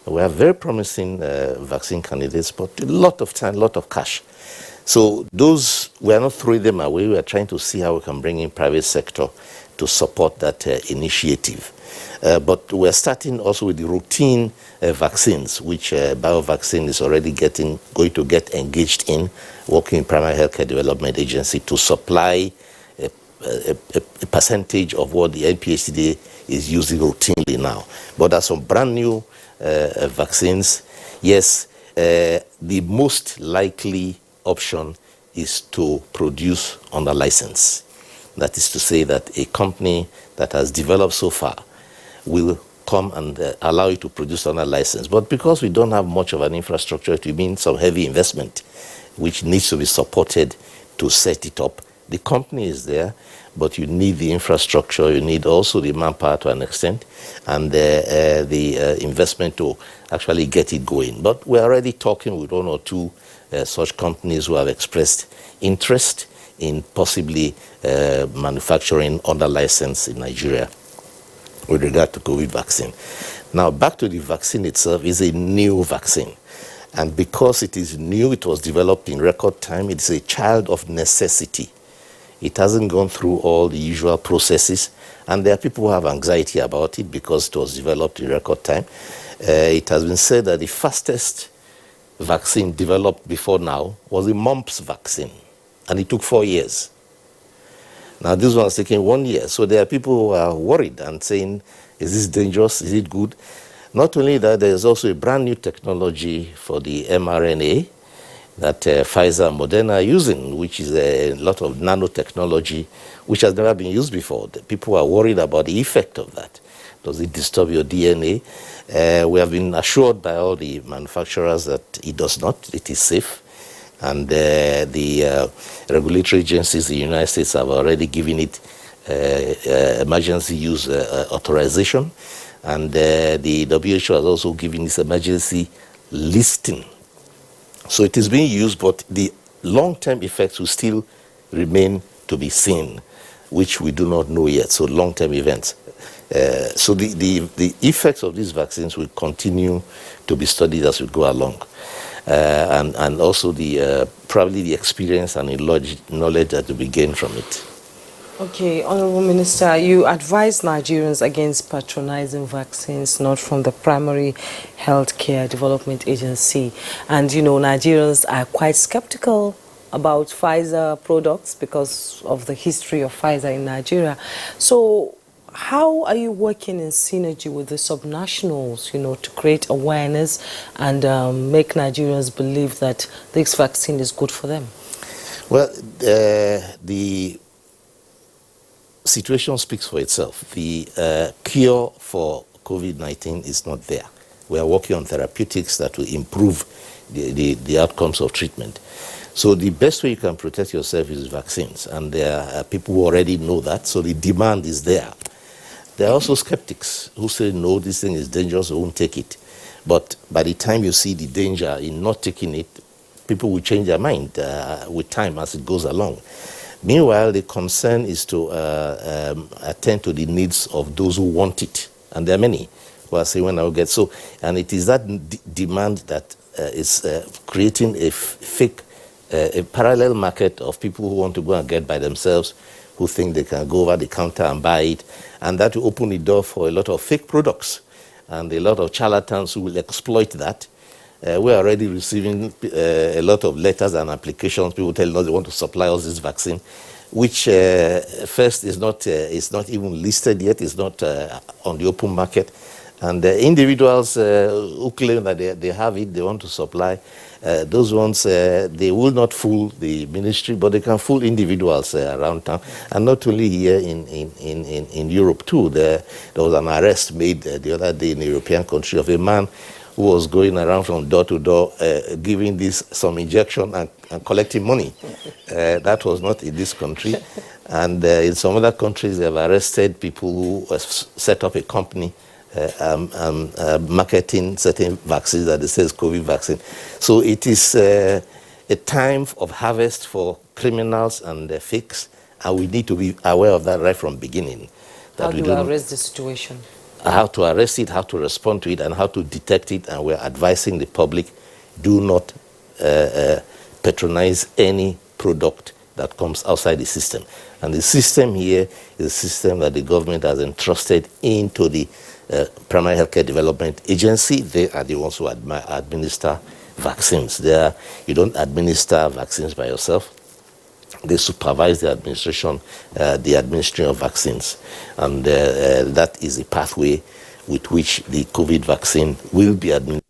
We have very promising vaccine candidates, but a lot of time, a lot of cash. So those, we are not throwing them away. We are trying to see how we can bring in private sector to support that initiative. But we're starting also with the routine vaccines, which BioVaccine is already going to get engaged in, working in Primary Healthcare Development Agency to supply a percentage of what the NPHCDA is using routinely now. But there's some brand new vaccines. Yes, the most likely option is to produce under license. That is to say that a company that has developed so far will come and allow you to produce under license. But because we don't have much of an infrastructure, it will mean some heavy investment, which needs to be supported to set it up. The company is there, but you need the infrastructure, you need also the manpower to an extent, and the investment to actually get it going. But we're already talking with one or two such companies who have expressed interest in possibly manufacturing under license in Nigeria with regard to COVID vaccine. Now, back to the vaccine itself, is a new vaccine. And because it is new, it was developed in record time, it's a child of necessity. It hasn't gone through all the usual processes, and there are people who have anxiety about it because it was developed in record time. It has been said that the fastest vaccine developed before now was the mumps vaccine, and it took 4 years. Now this one is taking 1 year, so there are people who are worried and saying, is this dangerous, is it good? Not only that, there is also a brand new technology for the mRNA that Pfizer and Moderna are using, which is a lot of nanotechnology, which has never been used before. The people are worried about the effect of that. Does it disturb your DNA? We have been assured by all the manufacturers that it does not, it is safe. And the regulatory agencies in the United States have already given it emergency use authorization. And the WHO has also given this emergency listing. So it is being used, but the long-term effects will still remain to be seen, which we do not know yet, so long-term events. So the effects of these vaccines will continue to be studied as we go along. And also probably the experience and the knowledge that will be gained from it. Okay, Honorable Minister, you advise Nigerians against patronizing vaccines not from the primary healthcare development agency. And, Nigerians are quite skeptical about Pfizer products because of the history of Pfizer in Nigeria. So how are you working in synergy with the subnationals, to create awareness and make Nigerians believe that this vaccine is good for them? Well, the situation speaks for itself. The cure for COVID-19 is not there. We are working on therapeutics that will improve the outcomes of treatment. So the best way you can protect yourself is vaccines, and there are people who already know that, so the demand is there. There are also skeptics who say, no, this thing is dangerous, I won't take it. But by the time you see the danger in not taking it, people will change their mind with time as it goes along. Meanwhile, the concern is to attend to the needs of those who want it. And there are many who are saying, when I will get so. And it is that demand that is creating a fake, a parallel market of people who want to go and get by themselves, who think they can go over the counter and buy it. And that will open the door for a lot of fake products and a lot of charlatans who will exploit that. We're already receiving a lot of letters and applications, people telling us they want to supply us this vaccine, which first is not even listed yet, it's not on the open market. And individuals who claim that they have it, they want to supply, those ones, they will not fool the ministry, but they can fool individuals around town. And not only here in Europe too. There was an arrest made the other day in a European country of a man who was going around from door to door giving this some injection and collecting money. That was not in this country. And in some other countries, they have arrested people who set up a company marketing certain vaccines that they say is COVID vaccine. So it is a time of harvest for criminals and fakes, and we need to be aware of that right from the beginning. How do you arrest the situation? How to arrest it, how to respond to it, and how to detect it. And we're advising the public, do not patronize any product that comes outside the system. And the system here is a system that the government has entrusted into the Primary Healthcare Development Agency. They are the ones who administer vaccines. You don't administer vaccines by yourself. They supervise the administration, the administration of vaccines. And that is the pathway with which the COVID vaccine will be administered.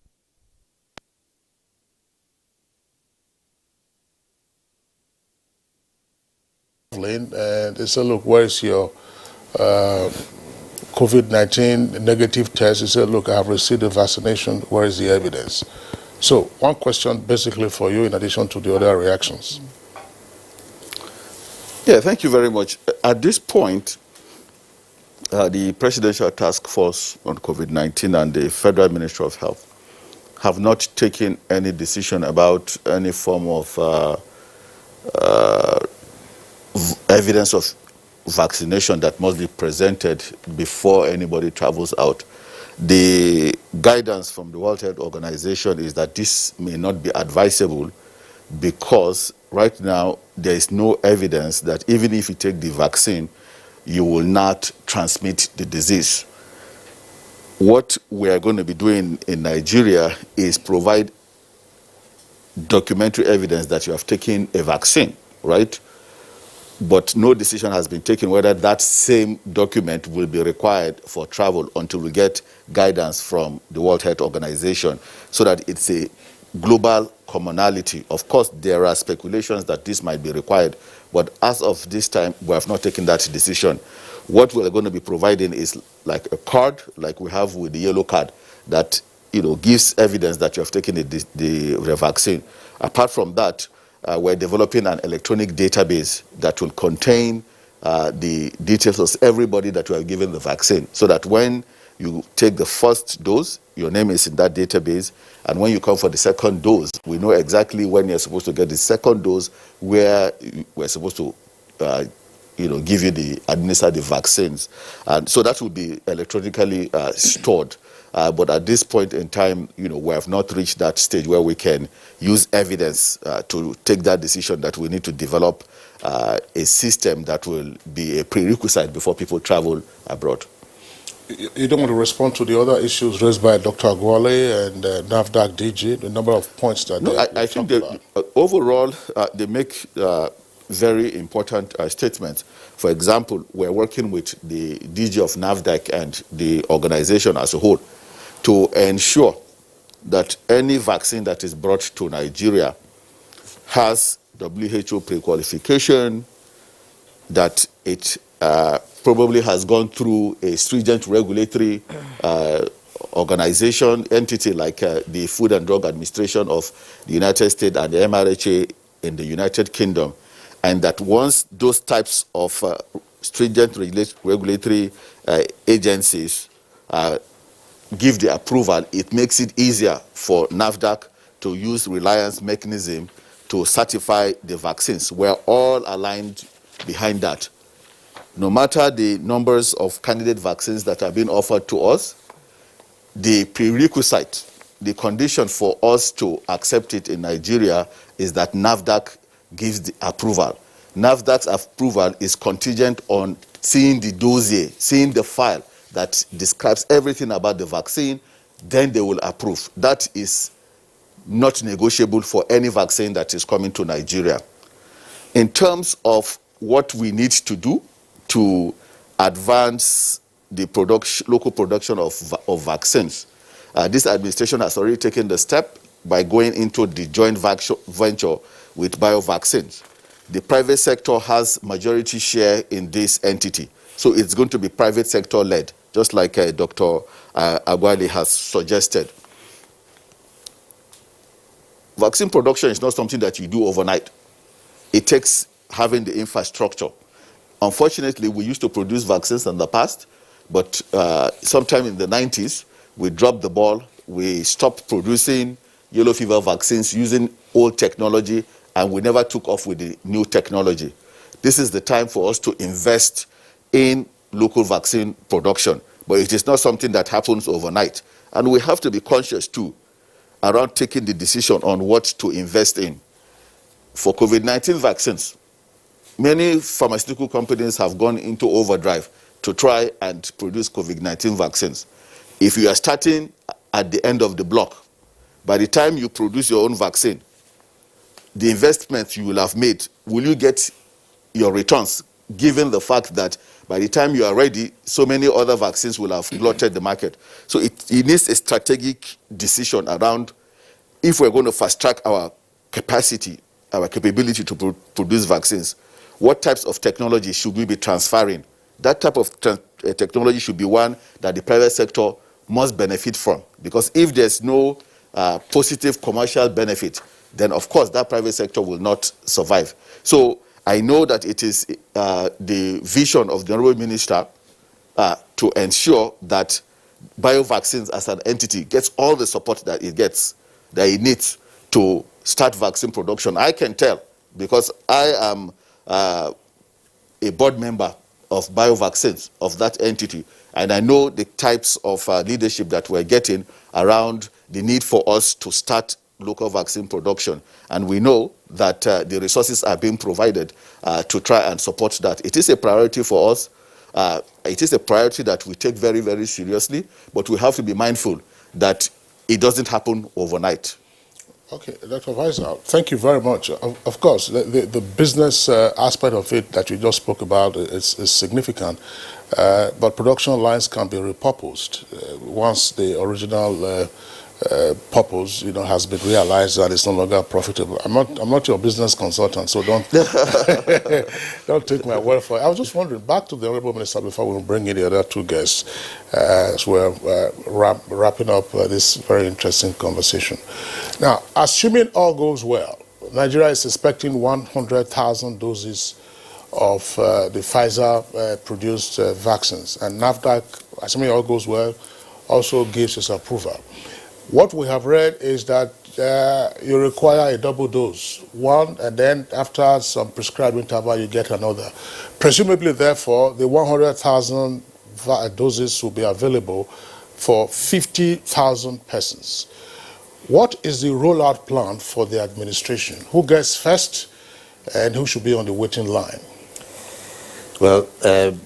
And they said, look, where is your COVID-19 negative test? He said, look, I have received the vaccination. Where is the evidence? So one question basically for you in addition to the other reactions. Yeah, thank you very much. At this point, the Presidential Task Force on COVID-19 and the Federal Ministry of Health have not taken any decision about any form of evidence of vaccination that must be presented before anybody travels out. The guidance from the World Health Organization is that this may not be advisable because right now there is no evidence that even if you take the vaccine, you will not transmit the disease. What we are going to be doing in Nigeria is provide documentary evidence that you have taken a vaccine, right? But no decision has been taken whether that same document will be required for travel until we get guidance from the World Health Organization so that it's a global commonality. Of course, there are speculations that this might be required, but as of this time, we have not taken that decision. What we're going to be providing is like a card, like we have with the yellow card, that gives evidence that you have taken the vaccine. Apart from that, we're developing an electronic database that will contain the details of everybody that you have given the vaccine, so that when you take the first dose, your name is in that database, and when you come for the second dose, we know exactly when you're supposed to get the second dose, where we're supposed to give you administer the vaccines. And so that will be electronically stored. But at this point in time, we have not reached that stage where we can use evidence to take that decision that we need to develop a system that will be a prerequisite before people travel abroad. You don't want to respond to the other issues raised by Dr. Agwale and NAFDAC DG, the number of points that No, I think overall they make very important statements. For example, we're working with the DG of NAFDAC and the organization as a whole to ensure that any vaccine that is brought to Nigeria has WHO pre-qualification, that it probably has gone through a stringent regulatory organization, entity like the Food and Drug Administration of the United States and the MRHA in the United Kingdom, and that once those types of stringent regulatory agencies give the approval, it makes it easier for NAFDAC to use reliance mechanism to certify the vaccines. We're all aligned behind that. No matter the numbers of candidate vaccines that are being offered to us, the prerequisite, the condition for us to accept it in Nigeria is that NAFDAC gives the approval. NAFDAC's approval is contingent on seeing the dossier, seeing the file that describes everything about the vaccine, then they will approve. That is not negotiable for any vaccine that is coming to Nigeria. In terms of what we need to do to advance the local production of vaccines, this administration has already taken the step by going into the joint venture with BioVaccines. The private sector has majority share in this entity, so it's going to be private sector led, just like Dr. Agwale has suggested. Vaccine production is not something that you do overnight. It takes having the infrastructure. Unfortunately, we used to produce vaccines in the past, but sometime in the 90s, we dropped the ball. We stopped producing yellow fever vaccines using old technology, and we never took off with the new technology. This is the time for us to invest in local vaccine production, but it is not something that happens overnight. And we have to be conscious too around taking the decision on what to invest in. For COVID-19 vaccines, many pharmaceutical companies have gone into overdrive to try and produce COVID-19 vaccines. If you are starting at the end of the block, by the time you produce your own vaccine, the investment you will have made, will you get your returns, given the fact that by the time you are ready, so many other vaccines will have glutted the market. So it needs a strategic decision around if we're going to fast track our capacity, our capability to produce vaccines, what types of technology should we be transferring? That type of technology should be one that the private sector must benefit from, because if there's no positive commercial benefit, then of course that private sector will not survive. So I know that it is the vision of the Honorable Minister to ensure that BioVaccines as an entity gets all the support that it needs to start vaccine production. I can tell, because I am a board member of BioVaccines, of that entity, and I know the types of leadership that we're getting around the need for us to start local vaccine production. And we know that the resources are being provided to try and support that. It is a priority for us. It is a priority that we take very, very seriously, but we have to be mindful that it doesn't happen overnight. Okay, Dr. Weiser, thank you very much. Of course, the business aspect of it that you just spoke about is significant, but production lines can be repurposed once the original purpose, has been realized that it's no longer profitable. I'm not your business consultant, so don't don't take my word for it. I was just wondering, back to the Honorable Minister before we bring in the other two guests, as we're wrapping up this very interesting conversation. Now, assuming all goes well, Nigeria is expecting 100,000 doses of the Pfizer-produced vaccines, and NAFDAC, assuming all goes well, also gives its approval. What we have read is that you require a double dose, one, and then after some prescribed interval, you get another. Presumably, therefore, the 100,000 doses will be available for 50,000 persons. What is the rollout plan for the administration? Who gets first? and who should be on the waiting line? Well,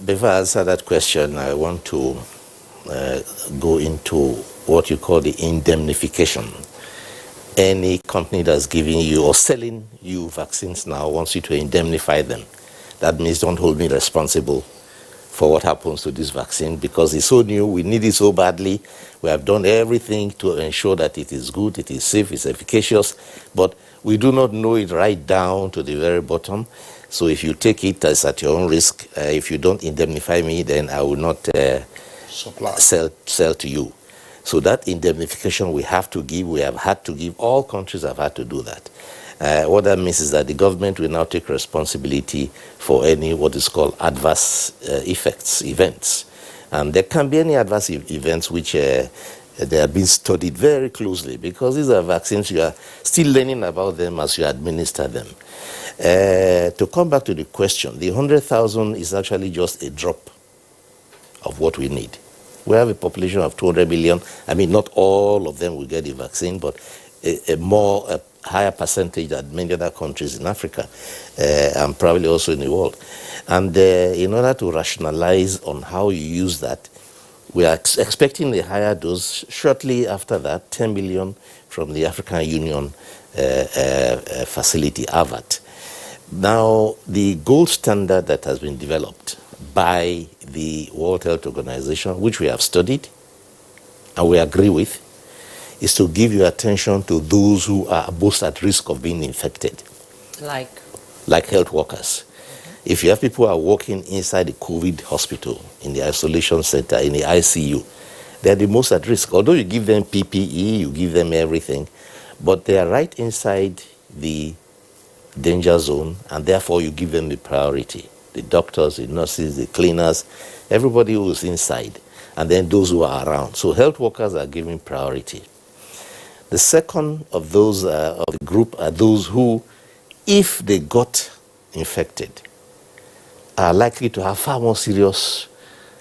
before I answer that question, I want to go into what you call the indemnification. Any company that's giving you or selling you vaccines now wants you to indemnify them. That means don't hold me responsible for what happens to this vaccine because it's so new, we need it so badly. We have done everything to ensure that it is good, it is safe, it's efficacious, but we do not know it right down to the very bottom. So if you take it as at your own risk, if you don't indemnify me, then I will not sell to you. So that indemnification we have to give, we have had to give, all countries have had to do that. What that means is that the government will now take responsibility for any what is called adverse events. And there can be any adverse events which they have been studied very closely because these are vaccines, you are still learning about them as you administer them. To come back to the question, the 100,000 is actually just a drop of what we need. We have a population of 200 million. I mean, not all of them will get the vaccine, but a higher percentage than many other countries in Africa and probably also in the world. And in order to rationalize on how you use that, we are expecting a higher dose. Shortly after that, 10 million from the African Union facility, AVAT. Now, the gold standard that has been developed by the World Health Organization, which we have studied and we agree with, is to give your attention to those who are most at risk of being infected. Like health workers. Mm-hmm. If you have people who are working inside the COVID hospital, in the isolation center, in the ICU, they're the most at risk. Although you give them PPE, you give them everything, but they are right inside the danger zone, and therefore you give them the priority. The doctors, the nurses, the cleaners, everybody who is inside, and then those who are around. So health workers are given priority. The second of those of the group are those who, if they got infected, are likely to have far more serious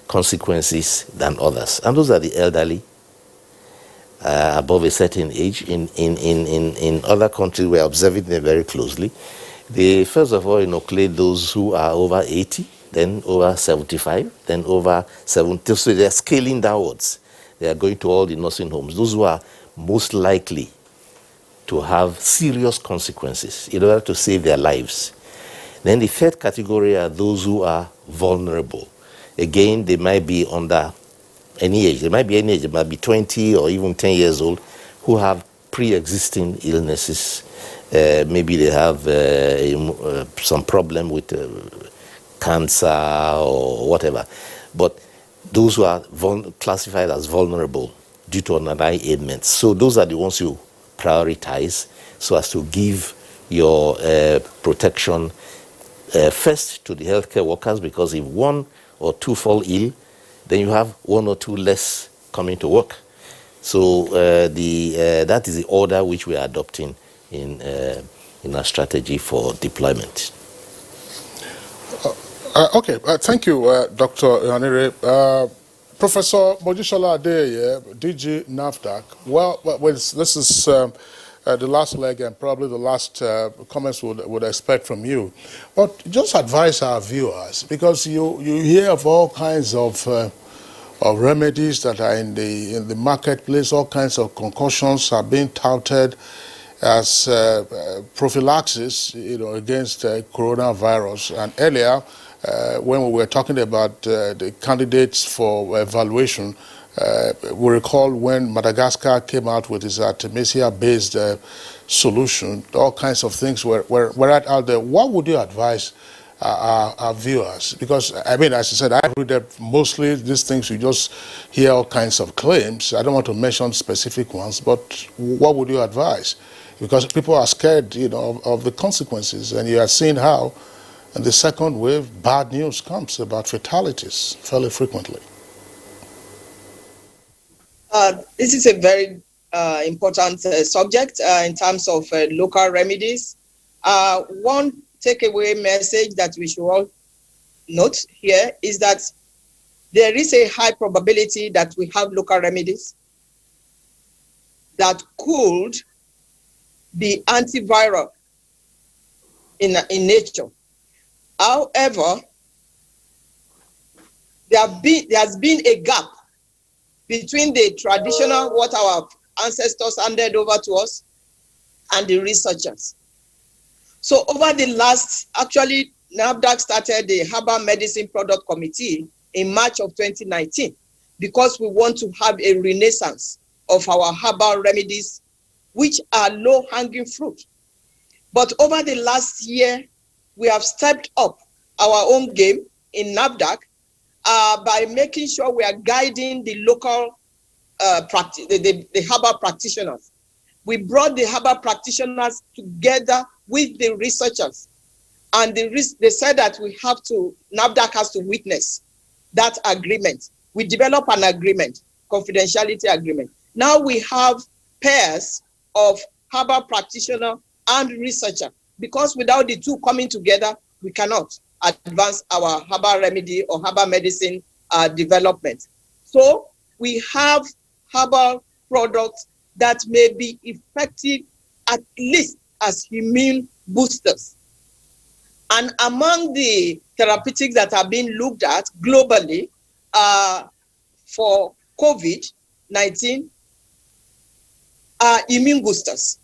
consequences than others. And those are the elderly, above a certain age. In other countries, we're observing them very closely. They first of all inoculate those who are over 80, then over 75, then over 70. So they're scaling downwards. They are going to all the nursing homes. Those who are most likely to have serious consequences in order to save their lives. Then the third category are those who are vulnerable. Again, they might be under any age. They might be any age. They might be 20 or even 10 years old who have pre-existing illnesses. Maybe they have some problem with cancer or whatever. But those who are classified as vulnerable due to underlying ailments. So those are the ones you prioritize so as to give your protection first to the healthcare workers, because if one or two fall ill, then you have one or two less coming to work. So that is the order which we are adopting in our strategy for deployment. Okay, thank you, Dr. Ihanire. Professor Mojisola Adeye, DG NAFDAC. Well, this is the last leg and probably the last comments would expect from you. But just advise our viewers, because you hear of all kinds of remedies that are in the marketplace, all kinds of concoctions are being touted as prophylaxis, against coronavirus. And earlier, when we were talking about the candidates for evaluation, we recall when Madagascar came out with its Artemisia-based solution, all kinds of things were out there. What would you advise our viewers? Because, I mean, as I said, I read that mostly these things you just hear all kinds of claims. I don't want to mention specific ones, but what would you advise? Because people are scared, of the consequences, and you are seeing how in the second wave, bad news comes about fatalities fairly frequently. This is a very important subject in terms of local remedies. One takeaway message that we should all note here is that there is a high probability that we have local remedies that could be antiviral in nature. However, there has been a gap between the traditional, what our ancestors handed over to us, and the researchers. So over the last, actually, NAFDAC started the Herbal Medicine Product Committee in March of 2019 because we want to have a renaissance of our herbal remedies, which are low-hanging fruit. But over the last year, we have stepped up our own game in NAFDAC by making sure we are guiding the local the herbal practitioners. We brought the herbal practitioners together with the researchers, and they said that NAFDAC has to witness that agreement. We develop an agreement, confidentiality agreement. Now we have pairs of herbal practitioner and researcher, because without the two coming together, we cannot advance our herbal remedy or herbal medicine development. So we have herbal products that may be effective at least as immune boosters. And among the therapeutics that are being looked at globally for COVID-19 are immune boosters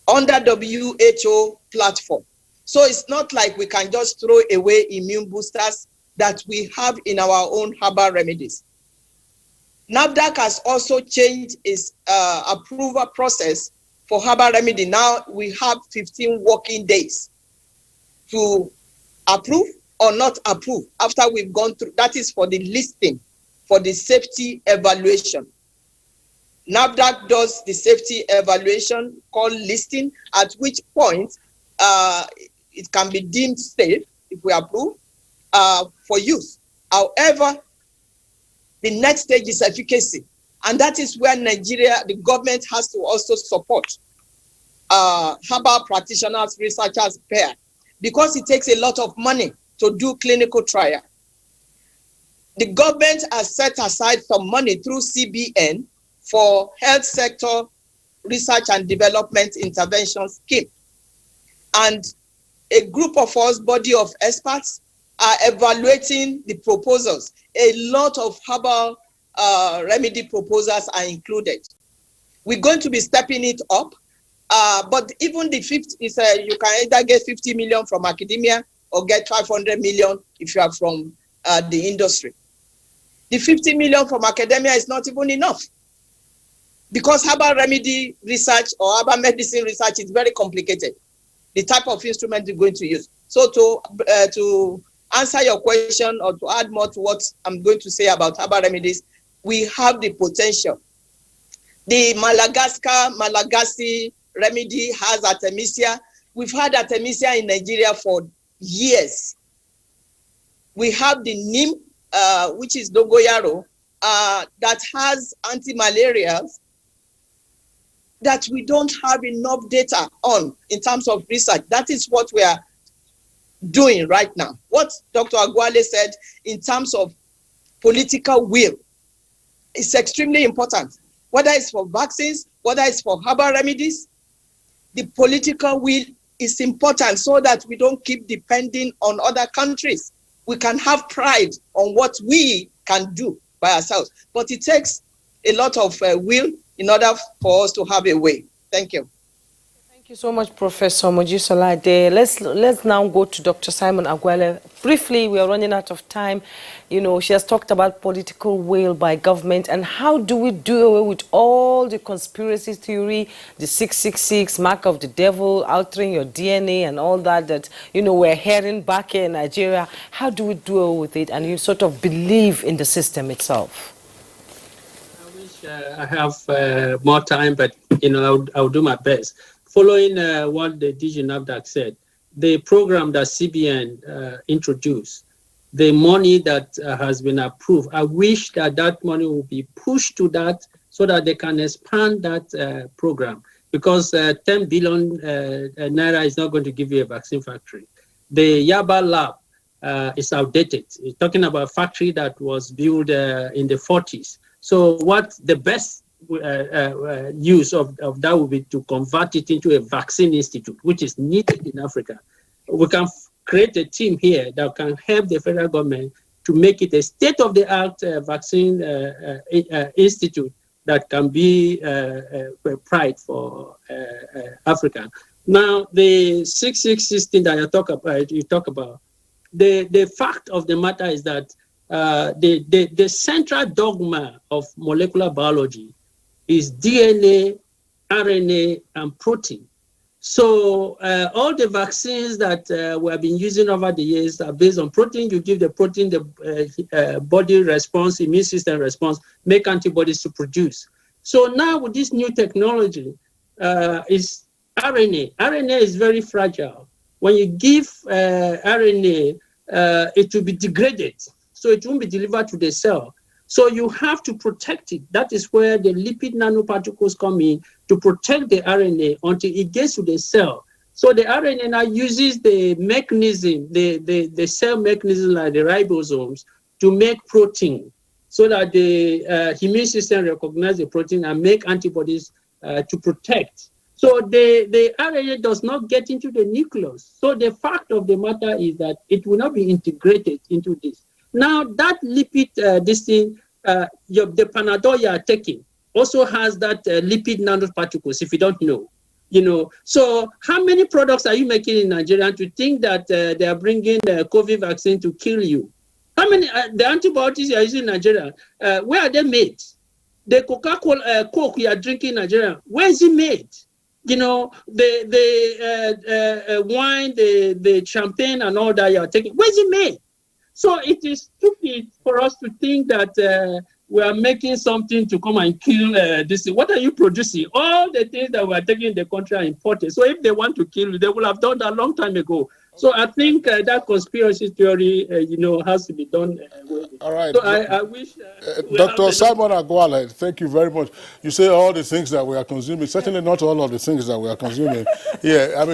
under WHO platform. So it's not like we can just throw away immune boosters that we have in our own herbal remedies. NAFDAC has also changed its approval process for herbal remedy. Now we have 15 working days to approve or not approve after we've gone through. That is for the listing, for the safety evaluation. NAFDAC does the safety evaluation called listing, at which point it can be deemed safe if we approve for use. However, the next stage is efficacy. And that is where Nigeria, the government has to also support herbal practitioners, researchers pair, because it takes a lot of money to do clinical trial. The government has set aside some money through CBN for health sector research and development intervention scheme. And a group of us, body of experts, are evaluating the proposals. A lot of herbal remedy proposals are included. We're going to be stepping it up, but even the 50 is you can either get 50 million from academia or get 500 million if you are from the industry. The 50 million from academia is not even enough, because herbal remedy research or herbal medicine research is very complicated, the type of instrument you're going to use. So to answer your question or to add more to what I'm going to say about herbal remedies, we have the potential. The Malagasy remedy has Artemisia. We've had Artemisia in Nigeria for years. We have the neem, which is Dogoyaro, that has anti-malarials that we don't have enough data on in terms of research. That is what we are doing right now. What Dr. Aguale said in terms of political will is extremely important. Whether it's for vaccines, whether it's for herbal remedies, the political will is important so that we don't keep depending on other countries. We can have pride on what we can do by ourselves, but it takes a lot of will in order for us to have a way. Thank you. Thank you so much, Professor Mojisola. Let's now go to Dr. Simon Aguale. Briefly, we are running out of time. You know, she has talked about political will by government, and how do we do away with all the conspiracy theory, the 666, mark of the devil, altering your DNA and all that, you know, we're hearing back here in Nigeria. How do we do away with it and you sort of believe in the system itself? I wish I have more time, but, you know, I'll do my best. Following what the DG NAFDAC said, the program that CBN introduced, the money that has been approved, I wish that that money will be pushed to that so that they can expand that program, because 10 billion naira is not going to give you a vaccine factory. The Yaba lab is outdated. It's talking about a factory that was built in the 40s. So what the best use of that would be to convert it into a vaccine institute, which is needed in Africa. We can create a team here that can help the federal government to make it a state-of-the-art vaccine institute that can be a pride for Africa. Now, the 666 that you talk about, the fact of the matter is that the central dogma of molecular biology is DNA, RNA, and protein. So all the vaccines that we have been using over the years are based on protein. You give the protein, the body response, immune system response, make antibodies to produce. So now with this new technology, is RNA. RNA is very fragile. When you give RNA, it will be degraded. So it won't be delivered to the cell. So you have to protect it. That is where the lipid nanoparticles come in to protect the RNA until it gets to the cell. So the RNA now uses the mechanism, the cell mechanism like the ribosomes to make protein so that the immune system recognize the protein and make antibodies to protect. So the RNA does not get into the nucleus. So the fact of the matter is that it will not be integrated into this. Now that lipid, the Panadol you are taking also has that lipid nanoparticles, if you don't know. So how many products are you making in Nigeria to think that they are bringing the COVID vaccine to kill you? How many, the antibiotics you are using in Nigeria, where are they made? The Coca-Cola, Coke you are drinking in Nigeria, where is it made? The wine, the champagne and all that you are taking, where is it made? So it is stupid for us to think that we are making something to come and kill this. What are you producing? All the things that we are taking in the country are imported. So if they want to kill you, they will have done that a long time ago. So I think that conspiracy theory, has to be done away. All right. So I wish... Dr. Simon Agwala, thank you very much. You say all the things that we are consuming, certainly not all of the things that we are consuming. Yeah,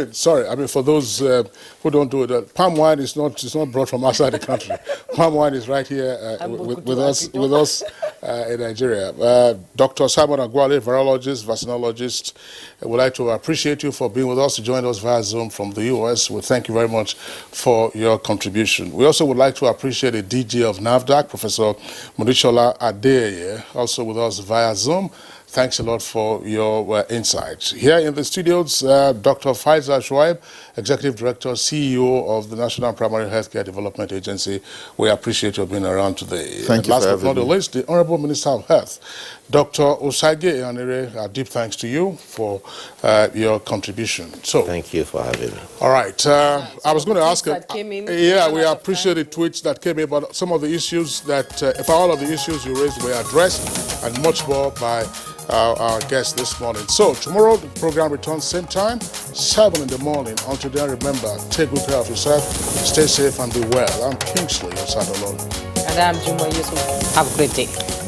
for those who don't do it, palm wine is not brought from outside the country. Palm wine is right here with us in Nigeria. Dr. Simon Agwala, virologist, vaccinologist, would like to appreciate you for being with us, to join us via Zoom from the US. We thank you very much for your contribution. We also would like to appreciate the DG of NAFDAC, Professor Murishola Adeye, also with us via Zoom. Thanks a lot for your insights. Here in the studios, Dr. Faiza Shoaib, Executive Director, CEO of the National Primary Healthcare Development Agency. We appreciate your being around today. Thank you. Last but not the least, the Honorable Minister of Health, Dr. Osage Eyanire, deep thanks to you for your contribution. So, thank you for having me. All right. I was going to ask... we appreciate the tweets that came in, but some of the issues that, if all of the issues you raised were addressed, and much more by our guest this morning. So, tomorrow the program returns same time, 7 in the morning. Until then, remember, take good care of yourself, stay safe and be well. I'm Kingsley Osadolon. And I'm Jumbo Yusuf. Have a great day.